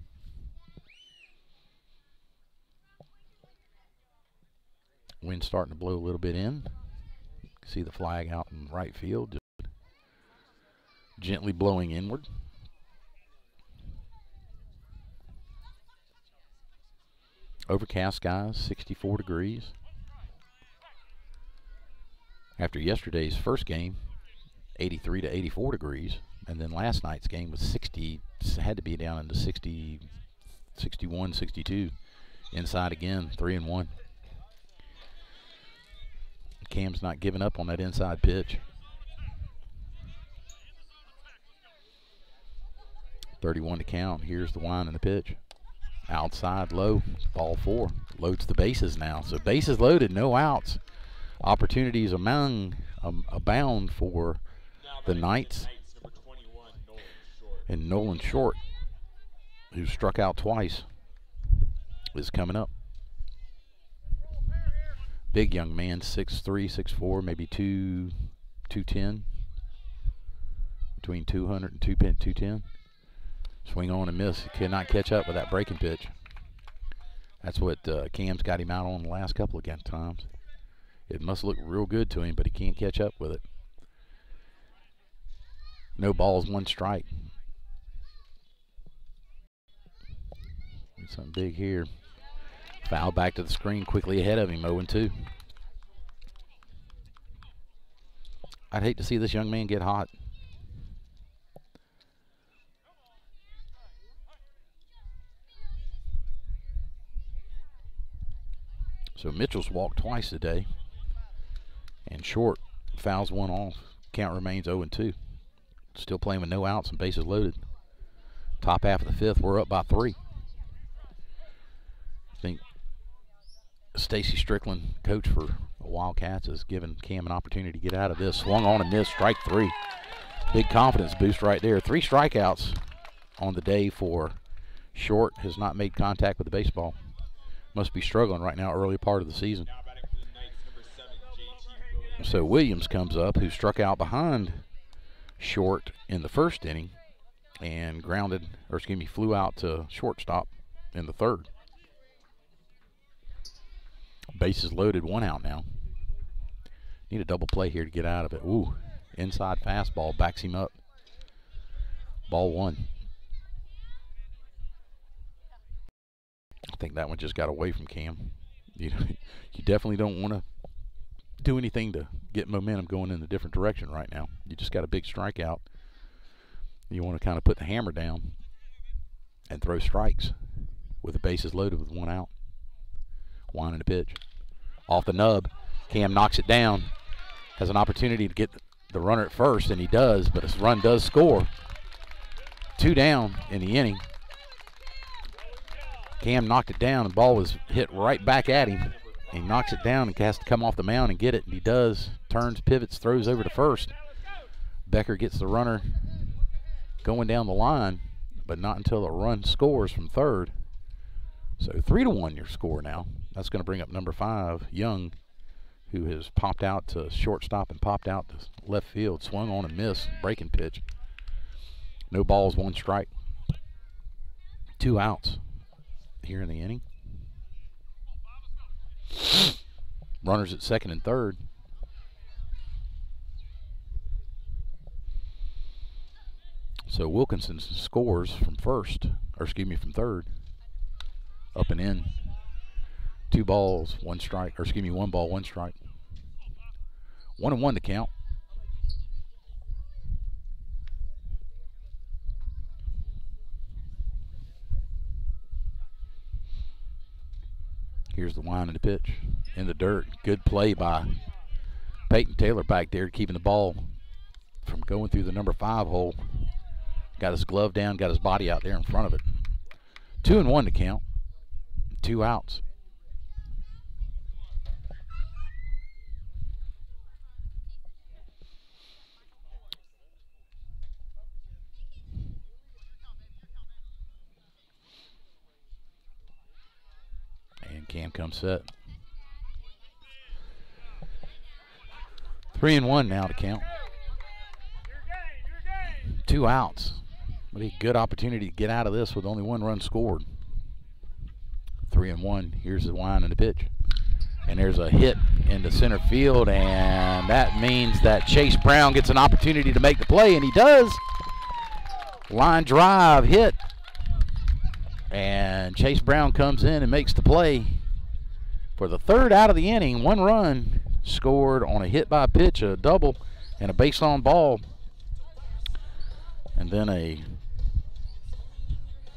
Wind starting to blow a little bit in. See the flag out in right field, just gently blowing inward. Overcast skies, 64 degrees. After yesterday's first game, 83 to 84 degrees, and then last night's game was 60, had to be down into 60, 61, 62. Inside again, 3-1. Cam's not giving up on that inside pitch. 31 to count. Here's the wind and the pitch. Outside low, ball 4. Loads the bases now. So bases loaded, no outs. Opportunities abound for the Knights. And Nolan Short, who struck out twice, is coming up. Big young man, 6'3", 6'4", maybe 210. Between 200 and 210. Swing on and miss. He cannot catch up with that breaking pitch. That's what Cam's got him out on the last couple of times. It must look real good to him, but he can't catch up with it. No balls, 1 strike. Something big here. Foul back to the screen, quickly ahead of him, 0-2. I'd hate to see this young man get hot. So Mitchell's walked twice today, and Short fouls 1 off. Count remains 0-2. Still playing with no outs and bases loaded. Top half of the 5th, we're up by 3. I think Stacy Strickland, coach for the Wildcats, has given Cam an opportunity to get out of this. Swung on and missed, strike 3. Big confidence boost right there. 3 strikeouts on the day for Short. Has not made contact with the baseball. Must be struggling right now, early part of the season. So Williams comes up, who struck out behind Short in the 1st inning and flew out to shortstop in the 3rd. Bases loaded, 1 out now. Need a double play here to get out of it. Ooh, inside fastball backs him up. Ball 1. I think that one just got away from Cam. You definitely don't want to do anything to get momentum going in a different direction right now. You just got a big strikeout. You want to kind of put the hammer down and throw strikes with the bases loaded with 1 out. Winding the pitch. Off the nub. Cam knocks it down. Has an opportunity to get the runner at first, and he does, but his run does score. 2 down in the inning. Cam knocked it down. The ball was hit right back at him. He knocks it down and has to come off the mound and get it, and he does. Turns, pivots, throws over to first. Becker gets the runner going down the line, but not until the run scores from 3rd. So 3-1 your score now. That's going to bring up number 5, Young, who has popped out to shortstop and popped out to left field. Swung on and missed. Breaking pitch. No balls, 1 strike. 2 outs here in the inning. Runners at 2nd and 3rd. So Wilkinson scores from 3rd. Up and in. 2 balls, 1 strike, 1 ball, 1 strike. 1-1 to count. Here's the wind and the pitch in the dirt. Good play by Peyton Taylor back there, keeping the ball from going through the number 5 hole. Got his glove down, got his body out there in front of it. 2-1 to count. 2 outs. And Cam comes set. 3-1 now to count. 2 outs. What a good opportunity to get out of this with only 1 run scored. 3-1. Here's the wind and the pitch. And there's a hit into center field, and that means that Chase Brown gets an opportunity to make the play, and he does. Line drive hit. And Chase Brown comes in and makes the play for the 3rd out of the inning. 1 run scored on a hit by pitch, a double, and a base on ball. And then a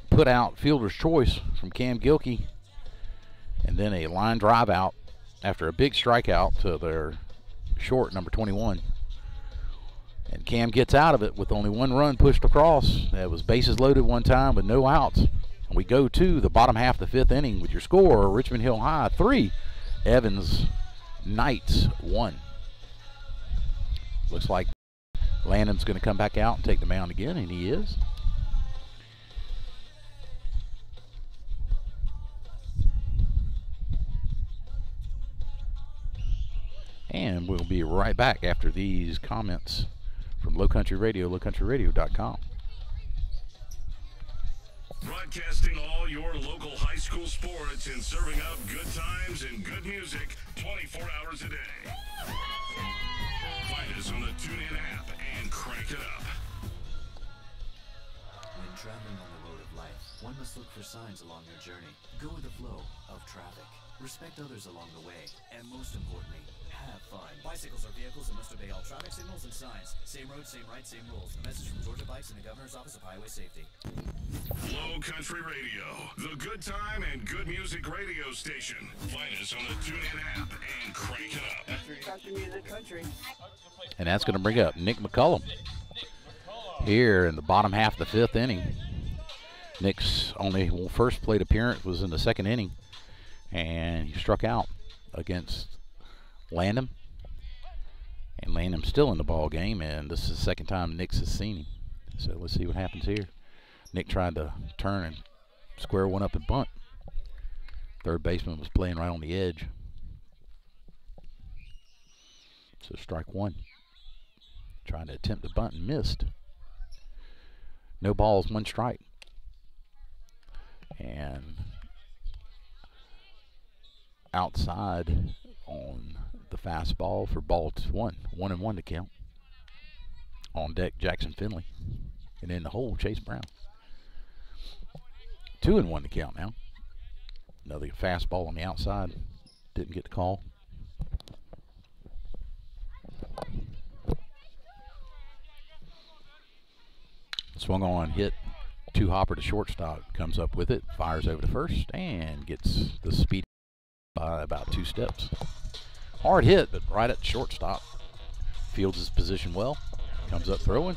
put out fielder's choice from Cam Gilkey. And then a line drive out after a big strikeout to their short, number 21. And Cam gets out of it with only one run pushed across. That was bases loaded one time with no outs. And we go to the bottom half of the 5th inning with your score, Richmond Hill High 3, Evans Knights 1. Looks like Landon's going to come back out and take the mound again, and he is. And we'll be right back after these comments from Low Country Radio, lowcountryradio.com. Broadcasting all your local high school sports and serving up good times and good music 24 hours a day. Find us on the TuneIn app and crank it up. When traveling on the road of life, one must look for signs along your journey. Go with the flow of traffic. Respect others along the way. And most importantly, have fun. Bicycles are vehicles that must obey all traffic signals and signs. Same road, same right, same rules. A message from Georgia Bikes and the Governor's Office of Highway Safety. Low Country Radio, the good time and good music radio station. Find us on the TuneIn app and crank it up. Country music, country. And that's going to bring up Nick McCullum here in the bottom half of the 5th inning. Nick's only first plate appearance was in the 2nd inning, and he struck out against Landham. And Landham's still in the ball game, and this is the 2nd time Nick's has seen him. So let's see what happens here. Nick tried to turn and square one up and bunt. Third baseman was playing right on the edge. So strike one. Trying to attempt to bunt and missed. No balls, 1 strike. And outside on the fastball for ball 1. 1-1 to count. On deck, Jackson Finley. And in the hole, Chase Brown. 2-1 to count now. Another fastball on the outside. Didn't get the call. Swung on, hit, 2-hopper to shortstop. Comes up with it, fires over to first, and gets the speed by about 2 steps. Hard hit, but right at the shortstop. Fields his position well. Comes up throwing.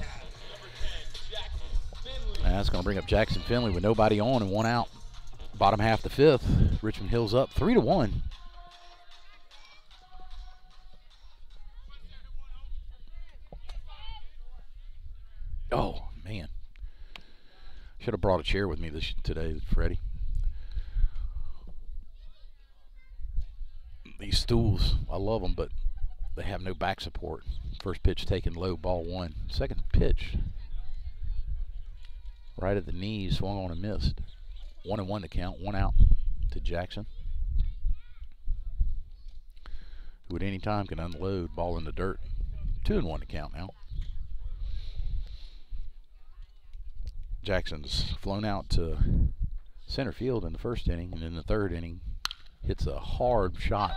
And that's going to bring up Jackson Finley with nobody on and 1 out. Bottom half the 5th. Richmond Hill's up 3-1. Oh, man. Should have brought a chair with me today, Freddie. These stools, I love them, but they have no back support. First pitch taken low, ball 1. Second pitch, right at the knees, swung on and missed. 1-1 to count, 1 out to Jackson, who at any time can unload, ball in the dirt. 2-1 to count now. Jackson's flown out to center field in the 1st inning, and in the 3rd inning hits a hard shot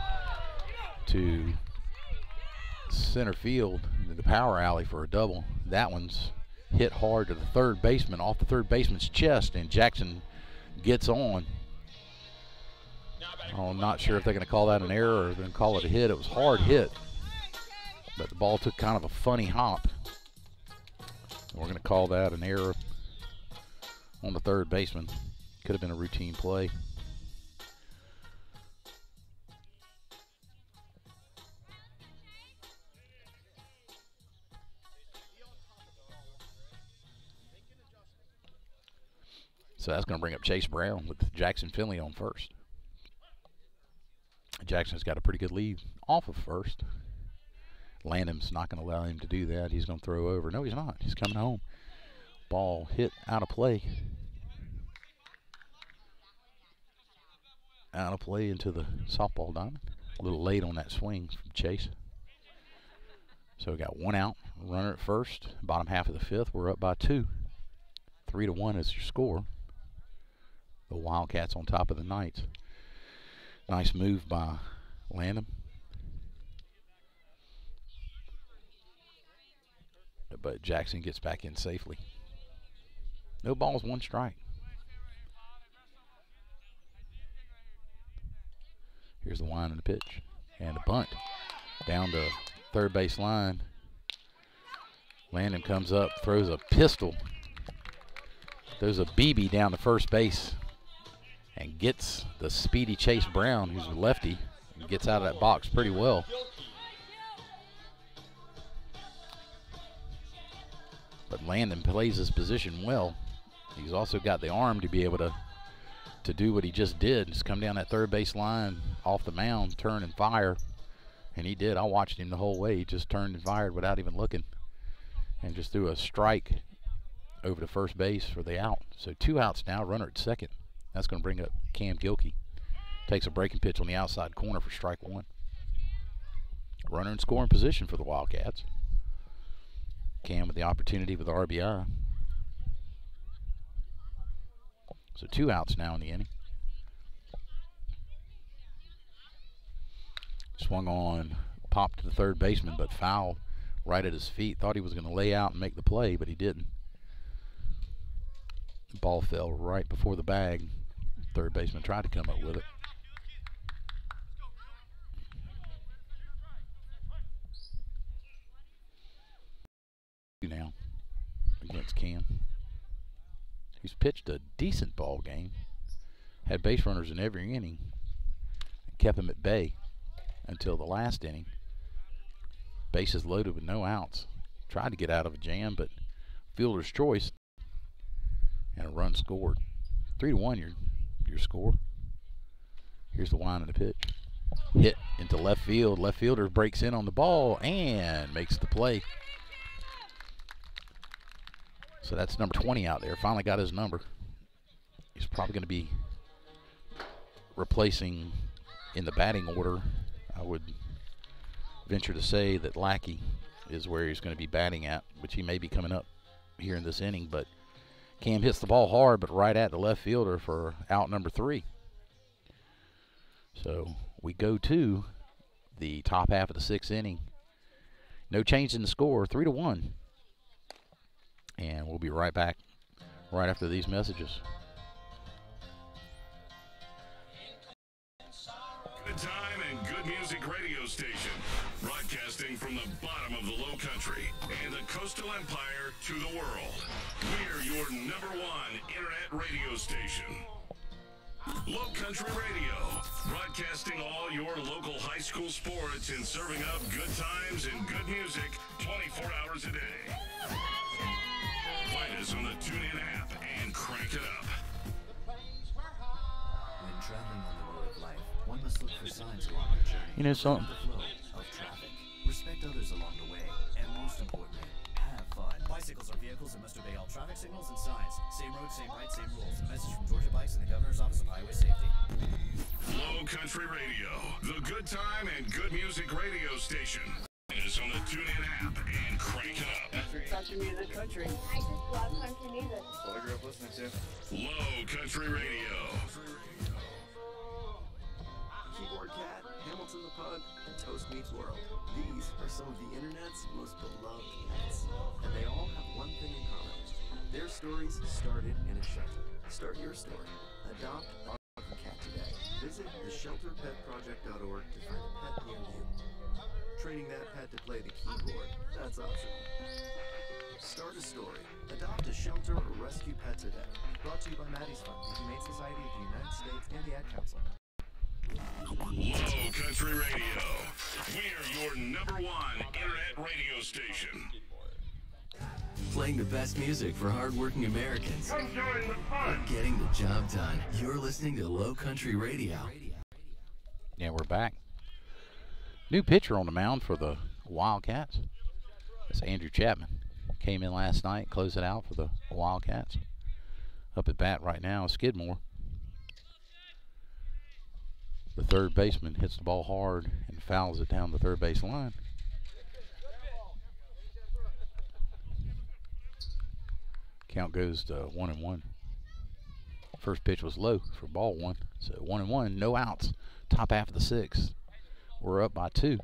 to center field in the power alley for a double. That one's hit hard to the 3rd baseman, off the 3rd baseman's chest, and Jackson gets on. I'm not sure if they're going to call that an error or they're going to call it a hit. It was hard hit, but the ball took kind of a funny hop. We're going to call that an error on the 3rd baseman. Could have been a routine play. So that's going to bring up Chase Brown with Jackson Finley on first. Jackson's got a pretty good lead off of first. Landham's not going to allow him to do that. He's going to throw over. No, he's not. He's coming home. Ball hit out of play. Out of play into the softball diamond. A little late on that swing from Chase. So we got 1 out. Runner at first. Bottom half of the 5th. We're up by 2. 3-1 is your score. The Wildcats on top of the Knights. Nice move by Landham. But Jackson gets back in safely. No balls, 1 strike. Here's the wind and the pitch. And a bunt down to 3rd base line. Landon comes up, throws a pistol, throws a BB down to first base, and gets the speedy Chase Brown, who's a lefty, and gets out of that box pretty well. But Landon plays his position well. He's also got the arm to be able to do what he just did, just come down that third base line off the mound, turn and fire. And he did. I watched him the whole way. He just turned and fired without even looking, and just threw a strike over to first base for the out. So 2 outs now, runner at second. That's going to bring up Cam Gilkey. Takes a breaking pitch on the outside corner for strike 1. Runner in scoring position for the Wildcats. Cam with the opportunity with the RBI. So 2 outs now in the inning. Swung on, popped to the third baseman, but foul right at his feet. Thought he was going to lay out and make the play, but he didn't. The ball fell right before the bag. Third baseman tried to come up with it. Now against Cam. He's pitched a decent ball game. Had base runners in every inning. And kept him at bay until the last inning. Bases loaded with no outs. Tried to get out of a jam, but fielder's choice. And a run scored. 3-1 your score. Here's the wind of the pitch. Hit into left field. Left fielder breaks in on the ball and makes the play. So that's number 20 out there. Finally got his number. He's probably going to be replacing in the batting order. I would venture to say that Lackey is where he's going to be batting at, which he may be coming up here in this inning. But Cam hits the ball hard, but right at the left fielder for out number 3. So we go to the top half of the 6th inning. No change in the score, 3-1. And we'll be right back right after these messages. Good time and good music radio station. Broadcasting from the bottom of the Low Country and the Coastal Empire to the world. We're your #1 internet radio station. Low Country Radio, broadcasting all your local high school sports and serving up good times and good music 24 hours a day. Find us on the TuneIn app and crank it up. When traveling on the road of life, one must look for signs along the journey. You know something? The flow of traffic. Respect others along the way, and most importantly, have fun. Bicycles are vehicles that must obey all traffic signals and signs. Same road, same right, same rules. A message from Georgia Bikes and the Governor's Office of Highway Safety. Low Country Radio, the good time and good music radio station. Find us on the TuneIn app and crank it up. Country music, country. I just love country music. That's what I grew up listening to. Low Country Radio. Keyboard Cat, Hamilton the Pug, and Toast Meets World. These are some of the internet's most beloved cats. And they all have one thing in common. Their stories started in a shelter. Start your story. Adopt our cat today. Visit theshelterpetproject.org to find a pet near you. Training that pet to play the keyboard, that's optional. Start a story. Adopt a shelter or rescue pet today. Brought to you by Maddie's Fund, the Humane Society of the United States, and the Ad Council. Low Country Radio. We're your #1 internet radio station. Playing the best music for hardworking Americans. Come join the fun. Getting the job done. You're listening to Low Country Radio. Yeah, we're back. New pitcher on the mound for the Wildcats. That's Andrew Chapman. Came in last night, closed it out for the Wildcats. Up at bat right now is Skidmore. The third baseman hits the ball hard and fouls it down the third base line. Count goes to 1-1. First pitch was low for ball 1. So 1-1, no outs. Top half of the 6th. We're up by 2.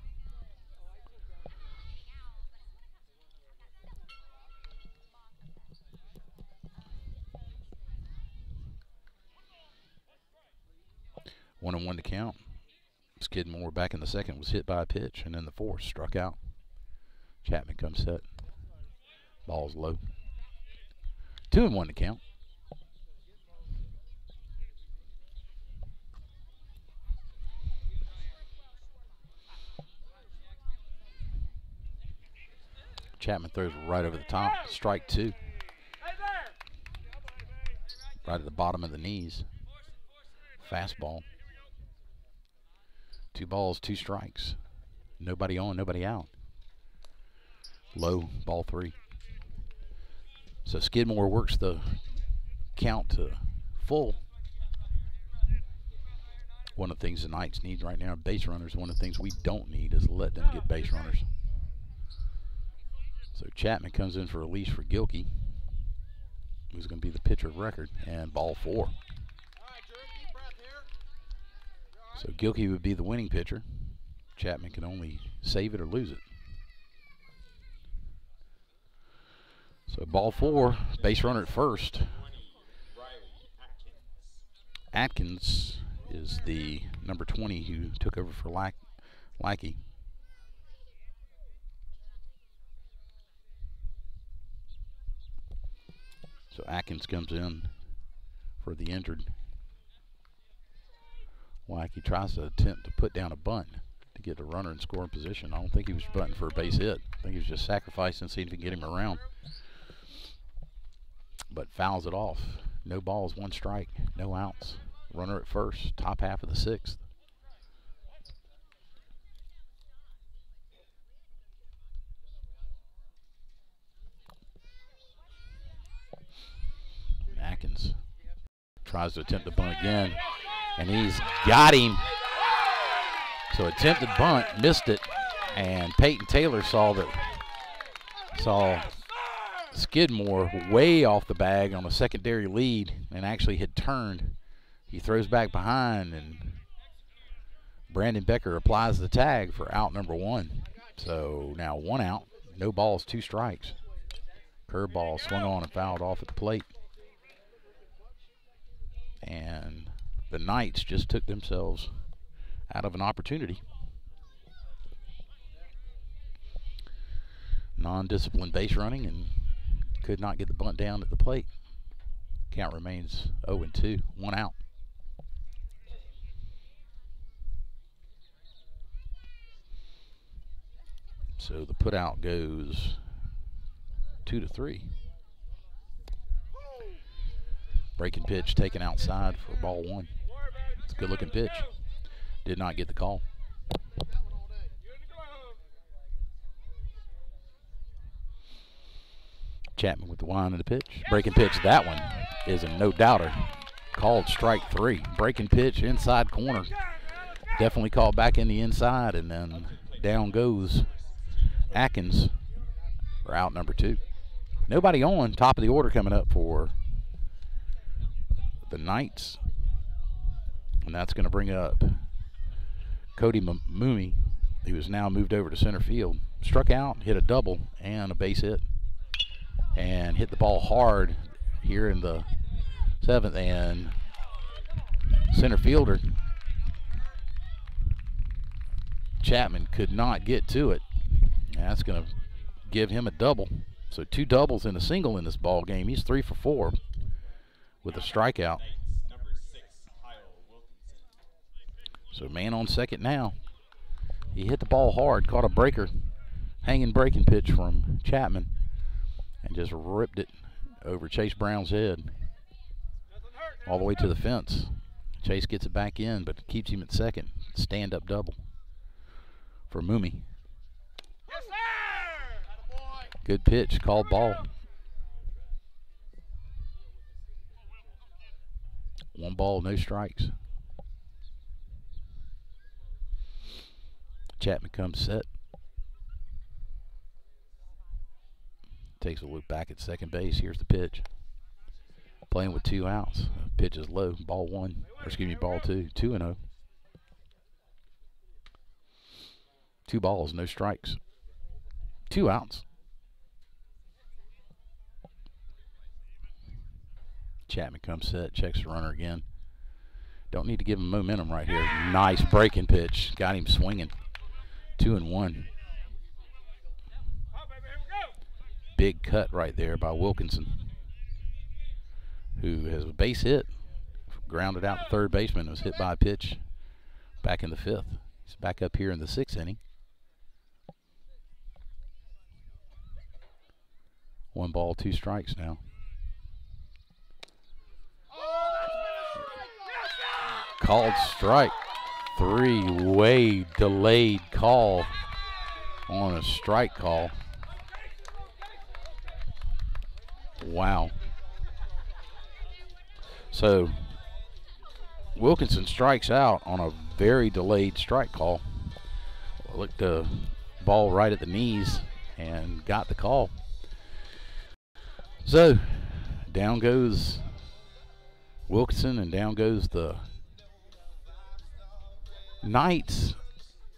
One and one to count. Skidmore back in the second was hit by a pitch, and then the fourth struck out. Chapman comes set. Ball's low. 2-1 to count. Chapman throws right over the top. Strike 2. Right at the bottom of the knees. Fastball. 2 balls, 2 strikes. Nobody on, nobody out. Low, ball 3. So Skidmore works the count to full. One of the things the Knights need right now, base runners. One of the things we don't need is let them get base runners. So Chapman comes in for a release for Gilkey, who's going to be the pitcher of record, and ball 4. So Gilkey would be the winning pitcher. Chapman can only save it or lose it. So ball 4, base runner at first. Atkins is the number 20 who took over for Lackey. So Atkins comes in for the injured. Lackey tries to attempt to put down a bunt to get the runner in scoring position. I don't think he was bunting for a base hit. I think he was just sacrificing, seeing if he can get him around. But fouls it off. No balls, 1 strike, no outs. Runner at first, top half of the 6th. Atkins tries to attempt to bunt again, and he's got him. So attempted bunt, missed it, and Peyton Taylor saw Skidmore way off the bag on a secondary lead and actually had turned. He throws back behind, and Brandon Becker applies the tag for out number 1. So now 1 out, no balls, 2 strikes. Curveball swung on and fouled off at the plate. And the Knights just took themselves out of an opportunity. Non-disciplined base running and could not get the bunt down at the plate. Count remains 0-2, 1 out. So the put out goes 2-3. Breaking pitch taken outside for ball 1. It's a good looking pitch. Did not get the call. Chapman with the wind of the pitch. Breaking pitch, that one is a no-doubter. Called strike 3. Breaking pitch, inside corner. Definitely called back in the inside, and then down goes Atkins for out number 2. Nobody on. Top of the order coming up for the Knights. And that's going to bring up Cody Mooney, who has now moved over to center field. Struck out, hit a double and a base hit. And hit the ball hard here in the 7th. And center fielder Chapman could not get to it. And that's going to give him a double. So 2 doubles and a single in this ball game. He's 3 for 4 with a strikeout. So man on second now. He hit the ball hard, caught a breaker, hanging breaking pitch from Chapman, and just ripped it over Chase Brown's head all the way to the fence. Chase gets it back in, but keeps him at second. Stand-up double for Mooney. Good pitch, called ball. 1 ball, no strikes. Chapman comes set. Takes a look back at second base. Here's the pitch. Playing with 2 outs. Pitch is low. Ball 1. Or excuse me, ball 2. 2-0. 2 balls, no strikes. 2 outs. Chapman comes set, checks the runner again. Don't need to give him momentum right here. Nice breaking pitch. Got him swinging. 2-1. big cut right there by Wilkinson, who has a base hit, grounded out to third baseman, was hit by a pitch back in the 5th. He's back up here in the 6th inning. 1 ball, 2 strikes now. Called strike. 3-way delayed call on a strike call. Wow. So Wilkinson strikes out on a very delayed strike call. Looked the ball right at the knees and got the call. So down goes Wilkinson and down goes the Knights.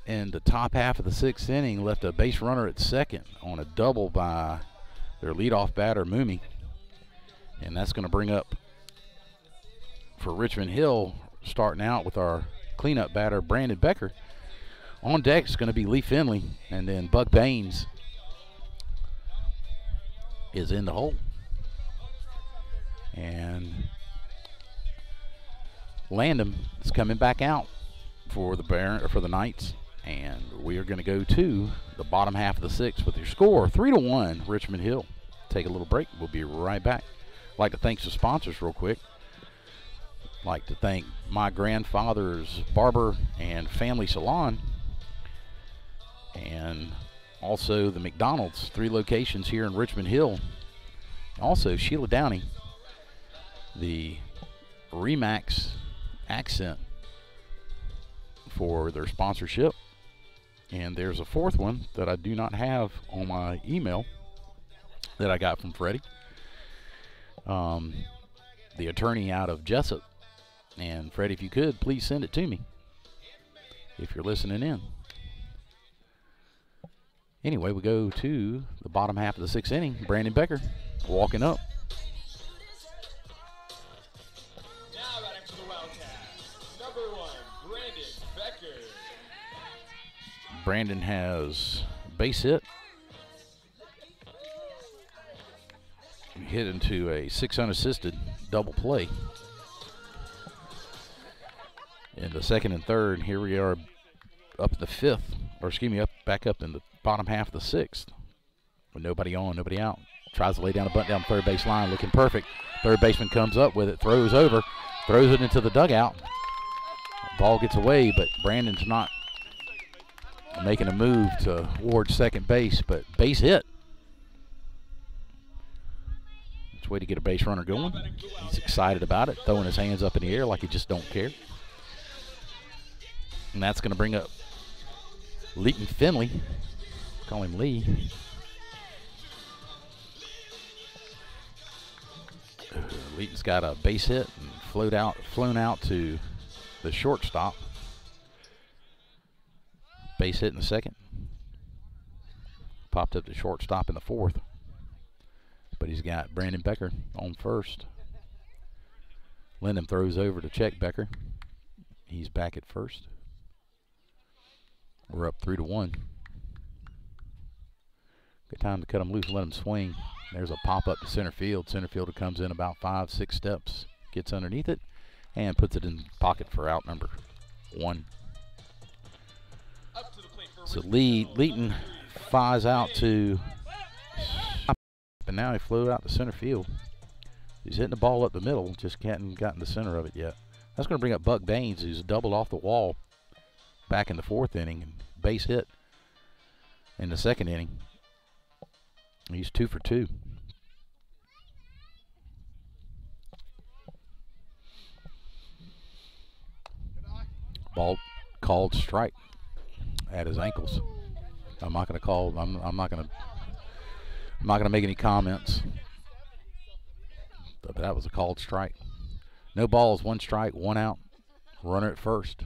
In the top half of the 6th inning, left a base runner at second on a double by their leadoff batter, Mooney. And that's going to bring up for Richmond Hill, starting out with our cleanup batter, Brandon Becker. On deck is going to be Lee Finley, and then Buck Baines is in the hole. And Landon is coming back out for the Knights. And we are going to go to the bottom half of the 6th with your score 3-1 Richmond Hill. Take a little break. We'll be right back. I'd like to thank some sponsors real quick. I'd like to thank my grandfather's barber and family salon, and also the McDonald's, 3 locations here in Richmond Hill. Also Sheila Downey, the Remax accent, for their sponsorship. And there's a 4th one that I do not have on my email that I got from Freddie, the attorney out of Jessup. And Freddie, if you could, please send it to me if you're listening in. Anyway, we go to the bottom half of the 6th inning. Brandon Becker walking up. Now batting for the Wildcats, number 1, Brandon Becker. Brandon has base hit. Hit into a 6 unassisted double play in the 2nd and 3rd. Here we are up the 5th, or excuse me, back up in the bottom half of the 6th with nobody on, nobody out. Tries to lay down a bunt down third base line, looking perfect. Third baseman comes up with it, throws over, throws it into the dugout. Ball gets away, but Brandon's not making a move towards second base, but base hit. It's a way to get a base runner going. He's excited about it, throwing his hands up in the air like he just don't care. And that's going to bring up Leighton Finley. Call him Lee. Leighton's got a base hit and flown out to the shortstop. Base hit in the 2nd. Popped up to shortstop in the 4th. But he's got Brandon Becker on first. Lyndon throws over to check Becker. He's back at first. We're up 3-1. Good time to cut him loose and let him swing. There's a pop-up to center field. Center fielder comes in about 5-6 steps, gets underneath it, and puts it in the pocket for out number 1. So Leighton flies out to, and now he flew out to center field. He's hitting the ball up the middle, just hadn't gotten the center of it yet. That's going to bring up Buck Baines, who's doubled off the wall back in the 4th inning, and base hit in the 2nd inning. He's 2 for 2. Ball called strike at his ankles. I'm not going to call. I'm not going to make any comments. But that was a called strike. No balls, 1 strike, 1 out. Runner at first.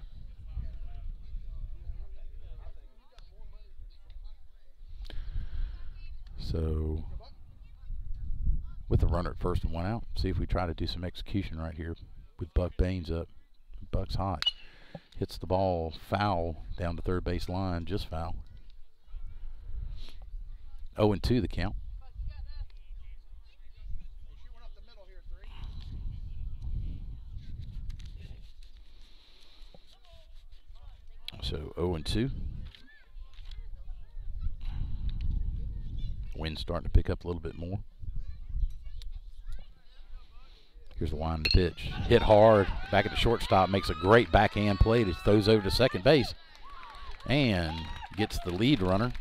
So with the runner at first and 1 out, see if we try to do some execution right here with Buck Baines up. Buck's hot. Hits the ball foul down the third base line, just foul. 0-2 the count. 0-2. Wind's starting to pick up a little bit more. Here's the wind to pitch. Hit hard. Back at the shortstop. Makes a great backhand play. That throws over to second base. And gets the lead runner.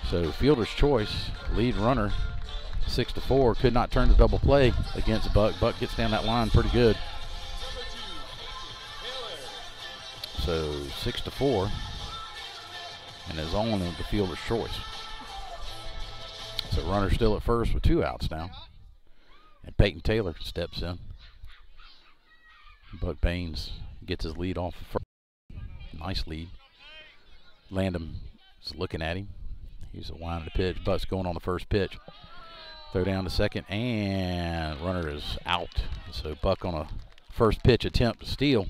So fielder's choice. Lead runner. 6-4. Could not turn to double play against Buck. Buck gets down that line pretty good. So 6-4. And is on the fielder's choice. So runner still at first with 2 outs now. And Peyton Taylor steps in. Buck Baines gets his lead off first. Nice lead. Landham is looking at him. He's a wind to pitch. Buck's going on the first pitch. Throw down to second, and runner is out. So Buck on a first pitch attempt to steal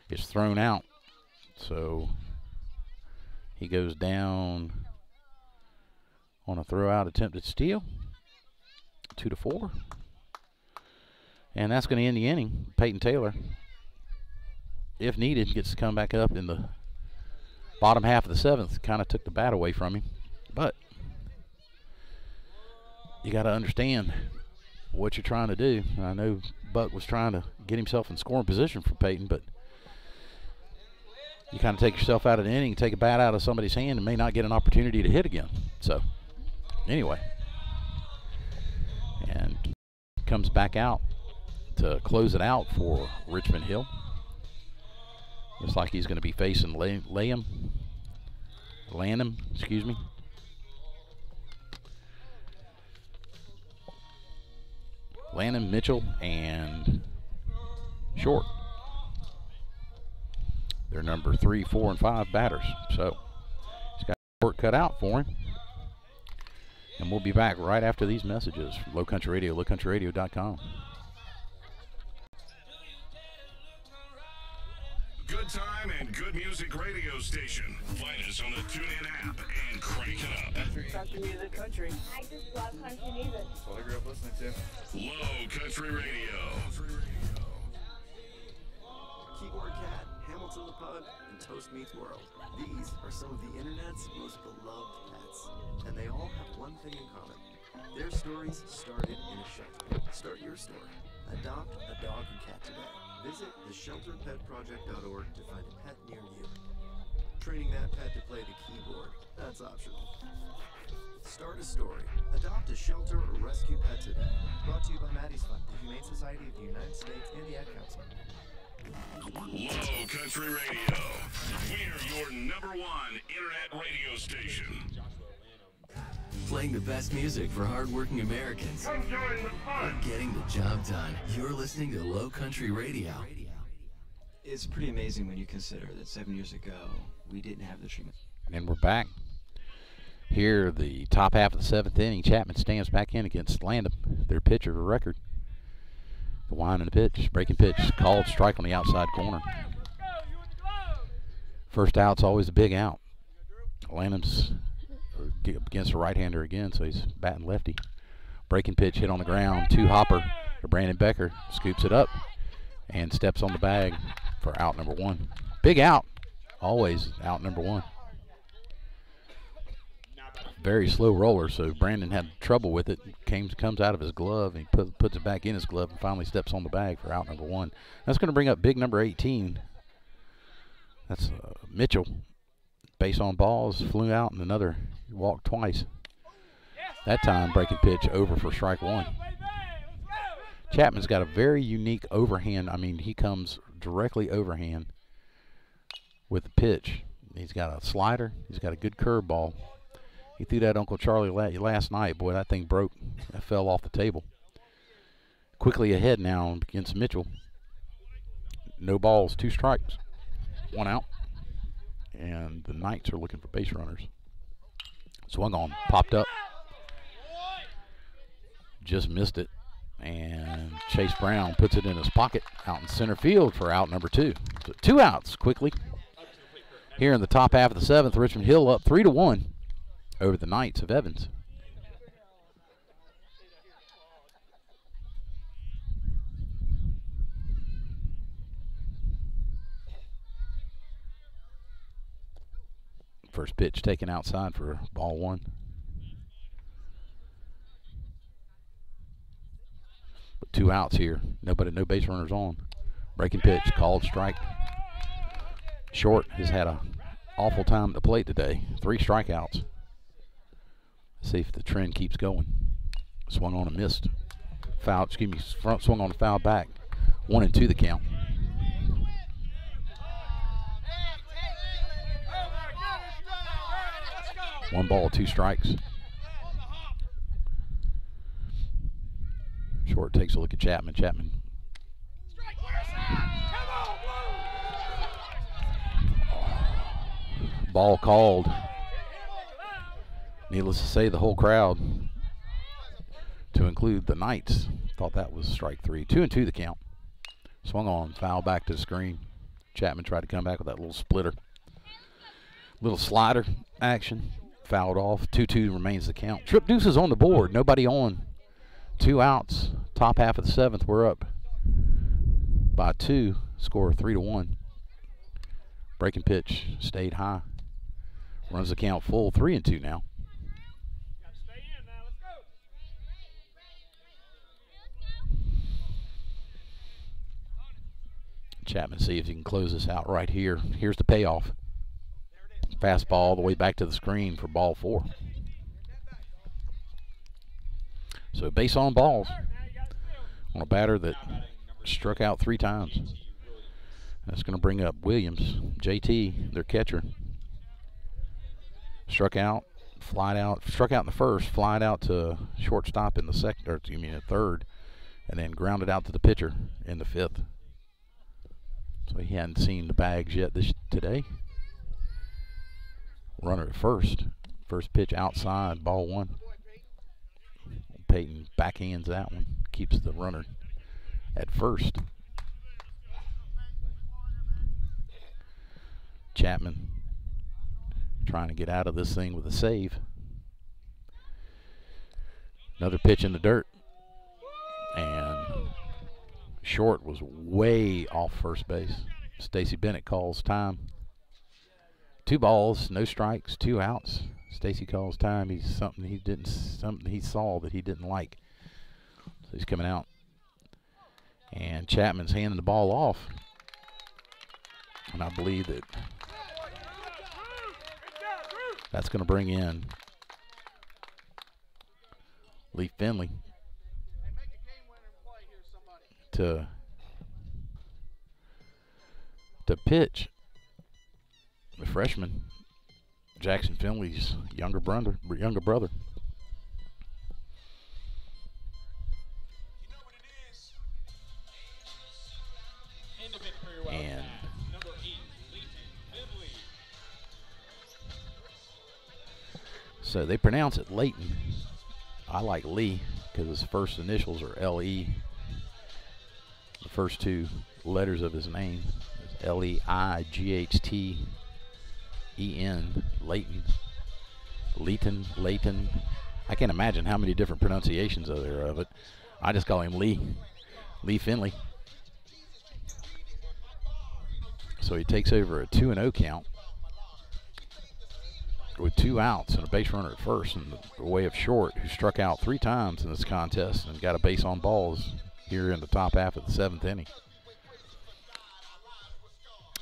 is thrown out. So he goes down on a throw out attempted steal. 2-4. And that's going to end the inning. Peyton Taylor, if needed, gets to come back up in the bottom half of the 7th. Kind of took the bat away from him. But you got to understand what you're trying to do. I know Buck was trying to get himself in scoring position for Peyton, but you kind of take yourself out of the inning, take a bat out of somebody's hand, and may not get an opportunity to hit again. So anyway, and comes back out to close it out for Richmond Hill. Looks like he's going to be facing Lanham, excuse me. Lanham, Mitchell, and Short. They're number 3, 4, and 5 batters. So he's got Short cut out for him. And we'll be back right after these messages from Low Country Radio, lowcountryradio.com. Good time and good music radio station. Find us on the TuneIn app and crank it up. Country music, country. I just love country music. That's what I grew up listening to. Low Country Radio. Keyboard Cat, Hamilton the Pug, and Toast Meets World. These are some of the internet's most beloved pets, and they all have one thing in common. Their stories started in a shelter. Start your story. Adopt a dog or cat today. Visit theshelterpetproject.org to find a pet near you. Training that pet to play the keyboard, that's optional. Start a story. Adopt a shelter or rescue pet today. Brought to you by Maddie's Fund, the Humane Society of the United States, and the Ad Council. Low Country Radio. We're your #1 internet radio station. Playing the best music for hardworking Americans. Come join the fun. Getting the job done. You're listening to Low Country Radio. It's pretty amazing when you consider that 7 years ago, we didn't have the treatment. And we're back. Here, the top half of the 7th inning. Chapman stands back in against Landham, their pitcher of record. The wind and the pitch, breaking pitch, called strike on the outside corner. First out's always a big out. Landham's against a right-hander again, so he's batting lefty. Breaking pitch hit on the ground. 2-hopper to Brandon Becker. Scoops it up and steps on the bag for out number 1. Big out. Always out number 1. Very slow roller, so Brandon had trouble with it. Comes out of his glove, and he puts it back in his glove and finally steps on the bag for out number 1. That's going to bring up big number 18. That's Mitchell. Base on balls, flew out, and another walked twice. That time, breaking pitch over for strike 1. Chapman's got a very unique overhand. I mean, he comes directly overhand with the pitch. He's got a slider. He's got a good curveball. He threw that Uncle Charlie last night. Boy, that thing broke. That fell off the table. Quickly ahead now against Mitchell. No balls, 2 strikes, 1 out. And the Knights are looking for base runners. Swung on, popped up. Just missed it. And Chase Brown puts it in his pocket out in center field for out number 2. So 2 outs quickly. Here in the top half of the 7th, Richmond Hill up 3-1 over the Knights of Evans. First pitch taken outside for ball 1. But 2 outs here. No base runners on. Breaking pitch, called strike. Short has had a awful time at the plate today. 3 strikeouts. Let's see if the trend keeps going. Swung on and missed. Foul, swung on a foul back. 1-2 the count. One ball, 2 strikes. Short takes a look at Chapman. Chapman. Ball called. Needless to say, the whole crowd, to include the Knights, thought that was strike 3. 2-2 the count. Swung on, foul back to the screen. Chapman tried to come back with that little splitter. Little slider action. Fouled off. 2-2 remains the count. Trip deuces on the board. Nobody on. 2 outs. Top half of the 7th. We're up by 2. Score 3-1. Breaking pitch stayed high. Runs the count full. 3-2 now. Chapman see if he can close this out right here. Here's the payoff. Fastball all the way back to the screen for ball 4. So base on balls on a batter that struck out 3 times. That's going to bring up Williams, JT, their catcher. Struck out in the first, flied out to shortstop in the second, or you mean the third, and then grounded out to the pitcher in the 5th. So he hadn't seen the bags yet today. Runner at first. First pitch outside, ball 1. Peyton backhands that one. Keeps the runner at first. Chapman trying to get out of this thing with a save. Another pitch in the dirt. And Short was way off first base. Stacy Bennett calls time. 2 balls, no strikes, 2 outs. Stacy calls time. Something he saw that he didn't like. So he's coming out. And Chapman's handing the ball off. And I believe that's going to bring in Lee Finley to pitch. The freshman, Jackson Finley's younger brother. And so they pronounce it Leighton. I like Lee because his first initials are L-E. The first 2 letters of his name is L-E-I-G-H-T. E-N, Leighton. I can't imagine how many different pronunciations are there of it. I just call him Lee Finley. So he takes over a 2-0 count with 2 outs and a base runner at first in the way of Short, who struck out 3 times in this contest and got a base on balls here in the top half of the 7th inning.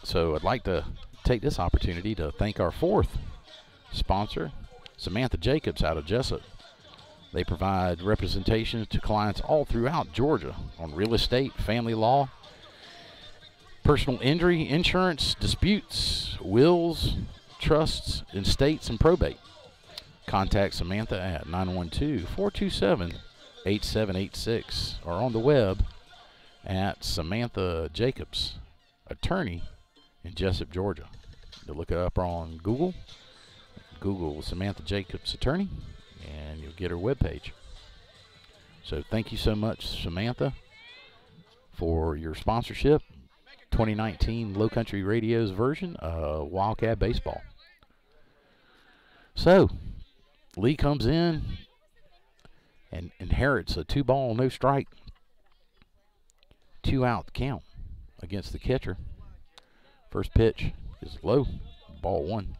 So I'd like to take this opportunity to thank our 4th sponsor, Samantha Jacobs out of Jessup. They provide representation to clients all throughout Georgia on real estate, family law, personal injury, insurance, disputes, wills, trusts, estates, and probate. Contact Samantha at 912-427-8786 or on the web at Samantha Jacobs, attorney in Jessup, Georgia. You look it up on Google. Google Samantha Jacobs attorney, and you'll get her webpage. So thank you so much, Samantha, for your sponsorship. 2019 Low Country Radio's version of Wildcat Baseball. So Lee comes in and inherits a 2-ball, no strike, 2-out count against the catcher. First pitch is low, ball 1.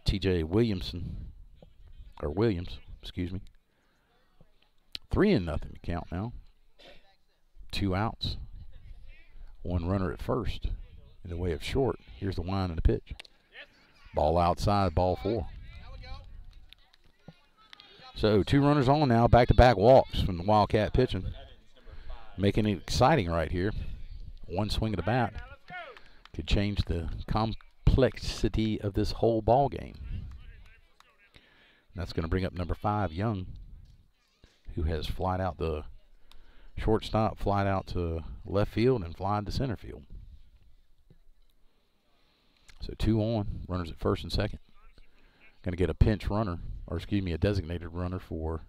TJ Williamson, or Williams, excuse me. 3-0 count now. 2 outs. 1 runner at first in the way of short. Here's the wind and the pitch. Ball outside, ball 4. So 2 runners on now, back-to-back walks from the Wildcat pitching. Making it exciting right here. 1 swing of the bat could change the complexity of this whole ball game. And that's going to bring up number 5, Young, who has flied out the shortstop, flied out to left field, and flied to center field. So 2 on, runners at first and second. Going to get a pinch runner, or excuse me, a designated runner for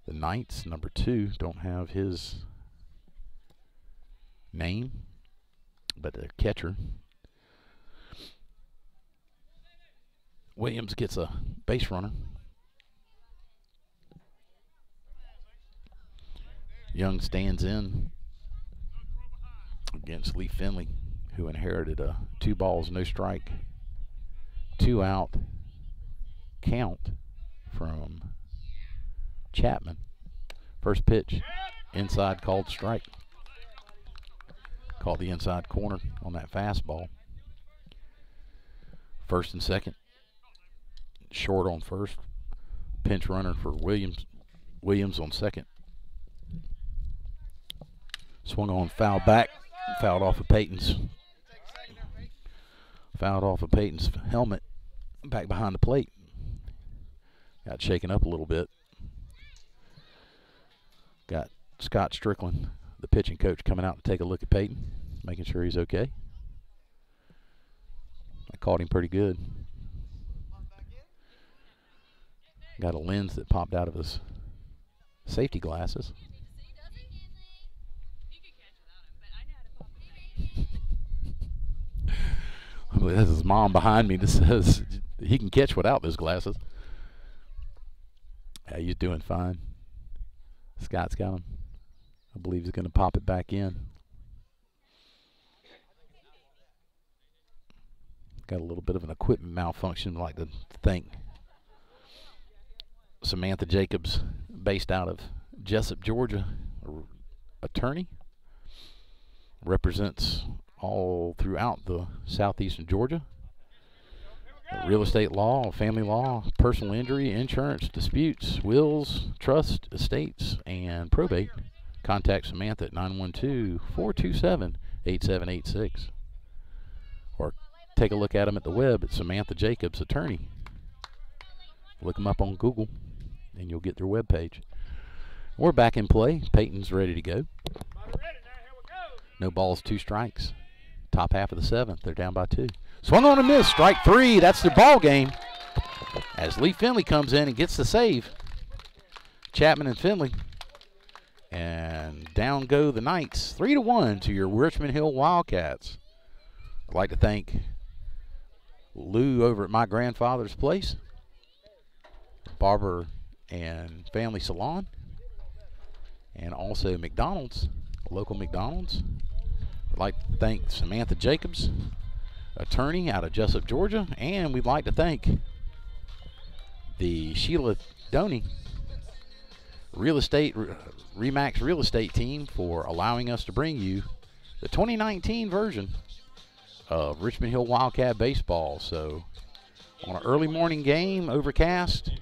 the Knights. Number 2, don't have his name, but the catcher. Williams gets a base runner. Young stands in against Lee Finley, who inherited a 2 balls, no strike, 2 out count from Chapman. First pitch, inside, called strike. Called the inside corner on that fastball. First and second. Short on first. Pinch runner for Williams. Williams on second. Swung on, foul back. Fouled off of Peyton's. Fouled off of Peyton's helmet. Back behind the plate. Got shaken up a little bit. Got Scott Strickland, the pitching coach, coming out to take a look at Peyton, making sure he's okay. I caught him pretty good. Got a lens that popped out of his safety glasses. I believe that's his mom behind me that says he can catch without those glasses. Yeah, he's doing fine. Scott's got him. I believe he's going to pop it back in. Got a little bit of an equipment malfunction. I'd like to thank Samantha Jacobs, based out of Jessup, Georgia, attorney. Represents all throughout the southeastern Georgia. Real estate law, family law, personal injury, insurance, disputes, wills, trust, estates, and probate. Contact Samantha at 912-427-8786. Or take a look at them at the web at Samantha Jacobs Attorney. Look them up on Google, and you'll get their webpage. We're back in play. Peyton's ready to go. No balls, 2 strikes. Top half of the 7th. They're down by 2. Swung on a miss. Strike 3. That's the ball game. As Lee Finley comes in and gets the save. Chapman and Finley. And down go the Knights. 3-1 to your Richmond Hill Wildcats. I'd like to thank Lou over at My Grandfather's Place, Barber and Family Salon, and also McDonald's, local McDonald's. I'd like to thank Samantha Jacobs, attorney out of Jessup, Georgia, and we'd like to thank the Sheila Doney Remax Real Estate team for allowing us to bring you the 2019 version of Richmond Hill Wildcat baseball. So on an early morning game, overcast,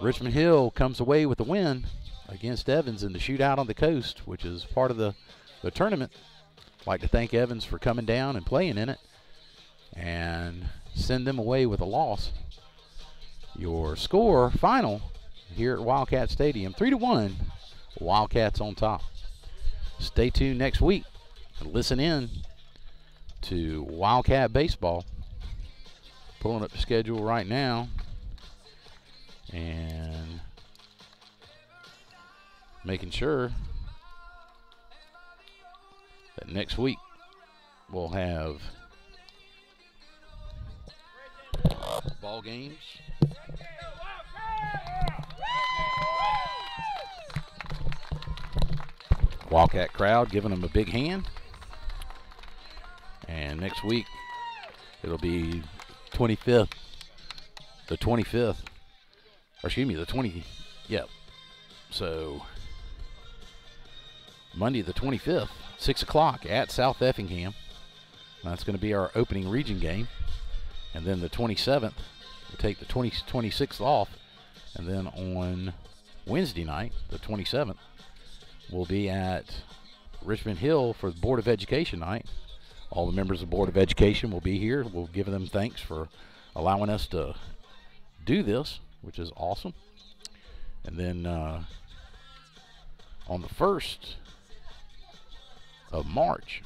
Richmond Hill comes away with the win against Evans in the shootout on the coast, which is part of the tournament. I'd like to thank Evans for coming down and playing in it and send them away with a loss. Your score final here at Wildcat Stadium, 3-1, Wildcats on top. Stay tuned next week and listen in to Wildcat baseball. Pulling up the schedule right now, and making sure that next week we'll have ball games. Wildcat crowd giving them a big hand. And next week it'll be 25th the 25th, or excuse me, the 20, yep. So Monday the 25th, 6 o'clock at South Effingham. That's going to be our opening region game. And then the 27th, we'll take the 26th off. And then on Wednesday night, the 27th, we'll be at Richmond Hill for the Board of Education night. All the members of the Board of Education will be here. We'll give them thanks for allowing us to do this, which is awesome. And then on the 1st of March,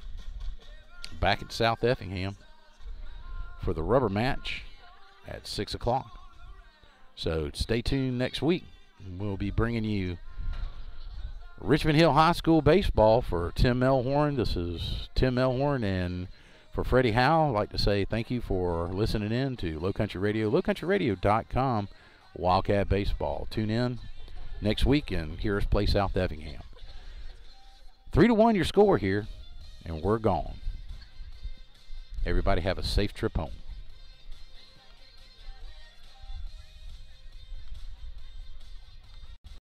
back at South Effingham for the rubber match at 6 o'clock. So stay tuned next week. We'll be bringing you Richmond Hill High School baseball for Tim Melhorn. This is Tim Melhorn, and for Freddie Howe, I'd like to say thank you for listening in to Low Country Radio, lowcountryradio.com, Wildcat Baseball. Tune in next week and hear us play South Effingham. 3-1 your score here, and we're gone. Everybody have a safe trip home.